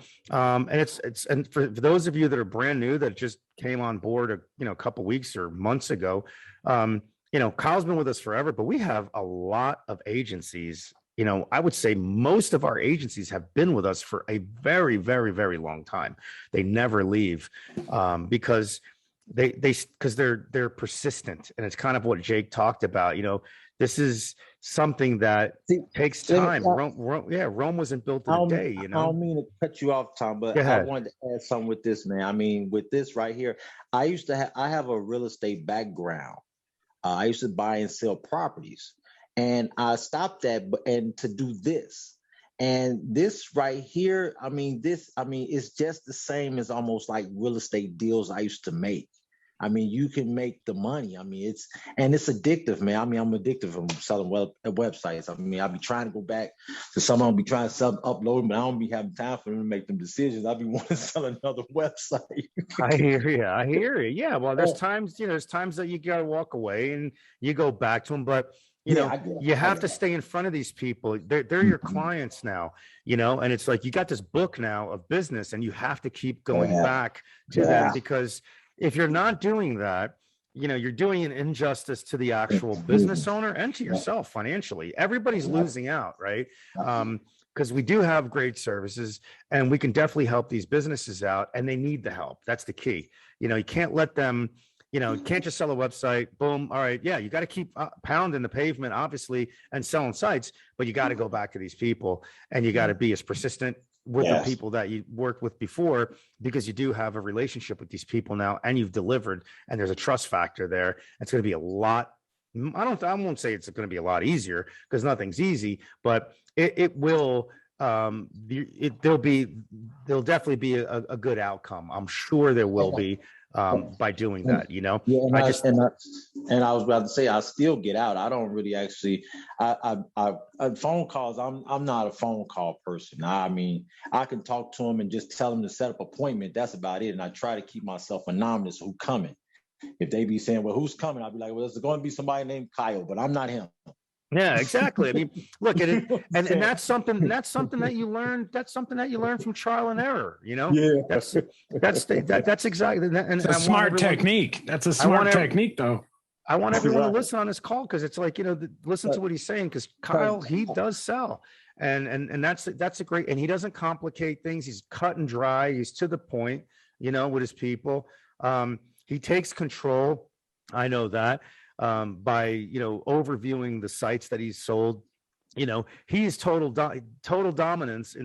for those of you that are brand new that just came on board a couple weeks or months ago, Kyle's been with us forever, but we have a lot of agencies. I would say most of our agencies have been with us for a very, very, very long time. They never leave because they're persistent, and it's kind of what Jake talked about. This is something that takes time. Rome wasn't built in a day. I don't mean to cut you off, Tom, but I wanted to add something with this, man. I mean, with this right here, I have a real estate background. I used to buy and sell properties, and I stopped that and to do this. And this right here, it's just the same as almost like real estate deals I used to make. You can make the money. It's addictive, man. I'm addictive from selling websites. I'll be trying to go back to someone, I'll be trying to upload them, but I don't be having time for them to make them decisions. I'll be wanting to sell another website. I hear you. Yeah. Well, there's times that you got to walk away and you go back to them, but you have to stay in front of these people. They're your clients now, and it's like, you got this book now of business and you have to keep going back to them, because if you're not doing that, you're doing an injustice to the actual business owner and to yourself financially. Everybody's losing out, right? Because we do have great services and we can definitely help these businesses out, and they need the help. That's the key. You can't let them, you can't just sell a website, boom. All right. Yeah. You got to keep pounding the pavement, obviously, and selling sites, but you got to go back to these people and you got to be as persistent with the people that you worked with before, because you do have a relationship with these people now and you've delivered, and there's a trust factor there. It's going to be a lot. I won't say it's going to be a lot easier, because nothing's easy, but it will, there'll definitely be a good outcome. I'm sure there will be. by doing that, you know. Yeah, I just and I was about to say I still get out. I don't really actually. Phone calls. I'm not a phone call person. I mean, I can talk to them and just tell them to set up an appointment. That's about it. And I try to keep myself anonymous. Who coming? If they be saying, "Well, who's coming?" I'll be like, "Well, there's going to be somebody named Kyle, but I'm not him." yeah, exactly. I mean, look at it, You know what I'm and saying? that's something that you learn. That's something that you learn from trial and error. You know, Yeah. that's exactly that. And It's a I want smart everyone- technique. That's a I want smart every- technique, though. I want everyone to Right. listen on this call because it's like, you know, listen to what he's saying because Kyle, he does sell. And that's a great, and he doesn't complicate things. He's cut and dry. He's to the point, you know, with his people. He takes control. I know that by, you know, overviewing the sites that he's sold. You know, he is total dominance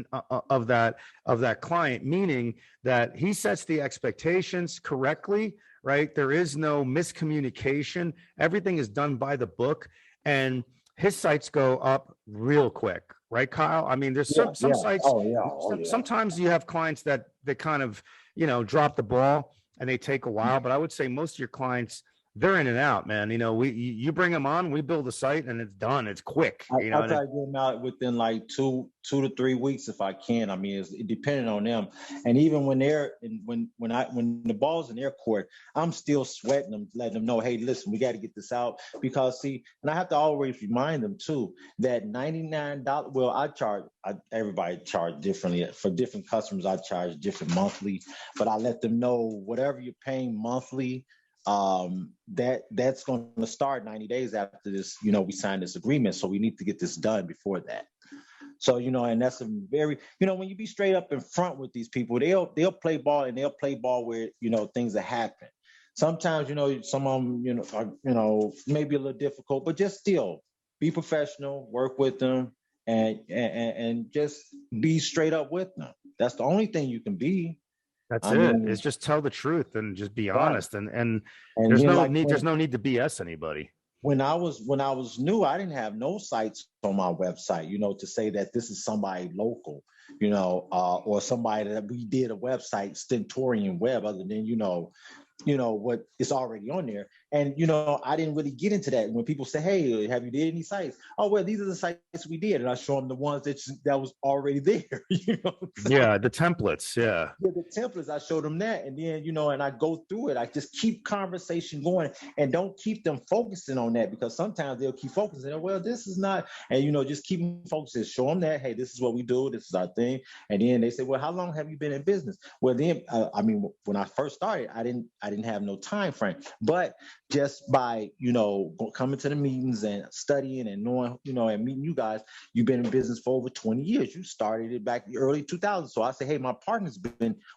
of that client, meaning that he sets the expectations correctly, right? There is no miscommunication. Everything is done by the book, and his sites go up real quick, right, Kyle? I mean, there's some sites. Oh yeah. Oh, yeah. Sometimes you have clients that kind of, you know, drop the ball and they take a while, but I would say most of your clients, they're in and out, man. You know, you bring them on, we build a site, and it's done. It's quick. You know, I try to get them out within like 2 to 3 weeks if I can. I mean, it's depending on them. And even when they're when the ball's in their court, I'm still sweating them, letting them know, hey, listen, we got to get this out because see, and I have to always remind them too that $99. Well, everybody charge differently for different customers. I charge different monthly, but I let them know whatever you're paying monthly. That's going to start 90 days after this, you know, we signed this agreement. So we need to get this done before that. So, you know, and that's a very, you know, when you be straight up in front with these people, they'll play ball and they'll play ball where, you know, things that happen. Sometimes, you know, some of them, you know, are, you know, maybe a little difficult, but just still be professional, work with them and just be straight up with them. That's the only thing you can be. that's I it. mean, It's just tell the truth and just be Right. honest. And And there's then, no like, need. There's no need to BS anybody. when I was new, I didn't have no sites on my website, you know, to say that this is somebody local, you know, or somebody that we did a website, Stentorian Web, other than, you know, what is already on there. And, you know, I didn't really get into that. When people say, hey, have you did any sites? Oh, well, these are the sites we did. And I show them the ones that was already there, you know. Yeah, the templates. Yeah. With the templates, I showed them that. And then, you know, and I go through it. I just keep conversation going and don't keep them focusing on that because sometimes they'll keep focusing. Well, this is not, and, you know, just keep them focused. Show them that, hey, this is what we do. This is our thing. And then they say, well, how long have you been in business? Well, then, I mean, when I first started, I didn't have no time frame, but just by, you know, coming to the meetings and studying and knowing, you know, and meeting you guys, you've been in business for over 20 years. You started it back in the early 2000s. So I say, hey, my partner's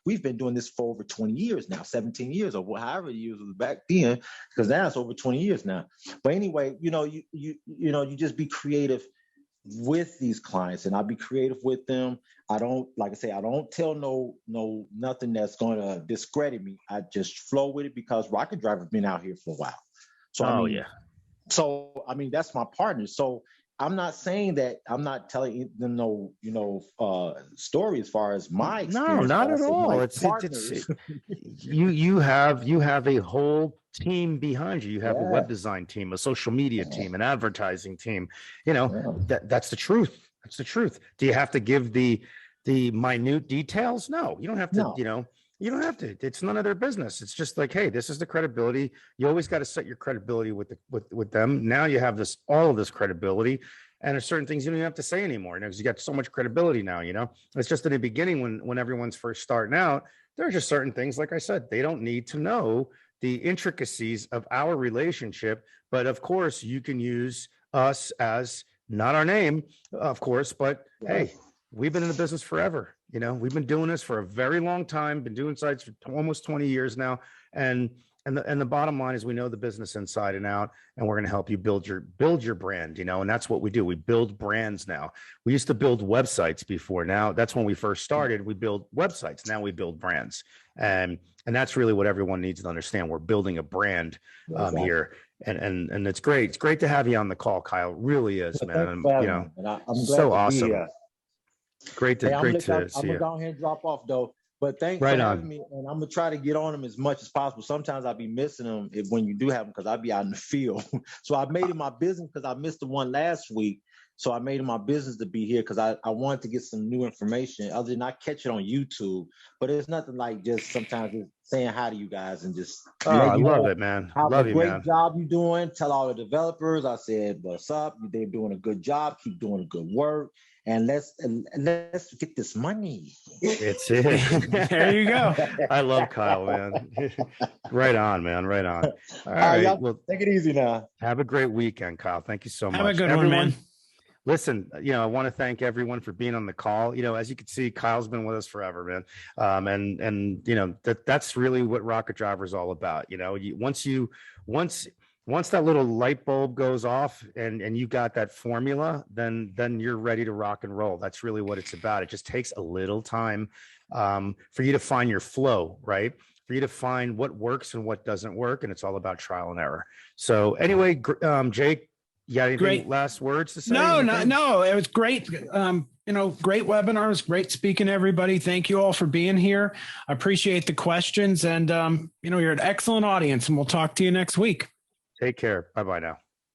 we've been doing this for over 20 years now, 17 years or however years was back then, because now it's over 20 years now. But anyway, you know, you just be creative with these clients, and I'll be creative with them. I don't, like I say, I don't tell nothing that's going to discredit me. I just flow with it because Rocket Driver been out here for a while. So I mean, yeah. So I mean, that's my partner. So I'm not saying that I'm not telling them no, you know, story as far as my experience. No, not but I at said all. my It's partners. you have a whole team behind you. You have a Yeah. web design team, a social media team, an advertising team. You know, Yeah. that's the truth. That's the truth. Do you have to give the minute details? No, you don't have to. No. You know, you don't have to. It's none of their business. It's just like, hey, this is the credibility. You always got to set your credibility with them. Now you have all of this credibility. And there's certain things you don't even have to say anymore, because you got so much credibility now, you know. It's just in the beginning when everyone's first starting out, there are just certain things, like I said, they don't need to know the intricacies of our relationship. But of course, you can use us as not our name, of course, but hey, we've been in the business forever. You know, we've been doing this for a very long time, been doing sites for almost 20 years now. And the bottom line is we know the business inside and out, and we're going to help you build your brand, you know, and that's what we do. We build brands now. We used to build websites before. Now that's when we first started. We build websites. Now we build brands. And that's really what everyone needs to understand. We're building a brand here. And it's great. It's great to have you on the call, Kyle. It really is, man. You know, I'm glad so to awesome. be here. Great to Hey, see I'm you. gonna go ahead and drop off though. But thanks Right for on. having me, and I'm gonna try to get on them as much as possible. Sometimes I'll be missing them when you do have them because I'll be out in the field. So I made it my business because I missed the one last week. So I made it my business to be here because I wanted to get some new information. Other than I catch it on YouTube, but it's nothing like just sometimes just saying hi to you guys and just Oh, let I you love know it, man. how Love a you, great man. job you're doing. Tell all the developers I said what's up. They're doing a good job. Keep doing good work, and let's get this money. It's it. There you go. I love Kyle, man. Right on, man. Right on. All All right. right, y'all Well, take it easy now. have a great weekend, Kyle. Thank you so much. Have a good one, Everyone, man. listen, I want to thank everyone for being on the call. As you can see, Kyle's been with us forever, man. And that's really what Rocket Driver is all about. Once that little light bulb goes off and you got that formula, then you're ready to rock and roll. That's really what it's about. It just takes a little time for you to find your flow, right? For you to find what works and what doesn't work. And it's all about trial and error. So anyway, Jake, you got anything Great. last words to say? No. Anything? It was great. Great webinar. It was great speaking to everybody. Thank you all for being here. I appreciate the questions, and you're an excellent audience, and we'll talk to you next week. Take care. Bye-bye now.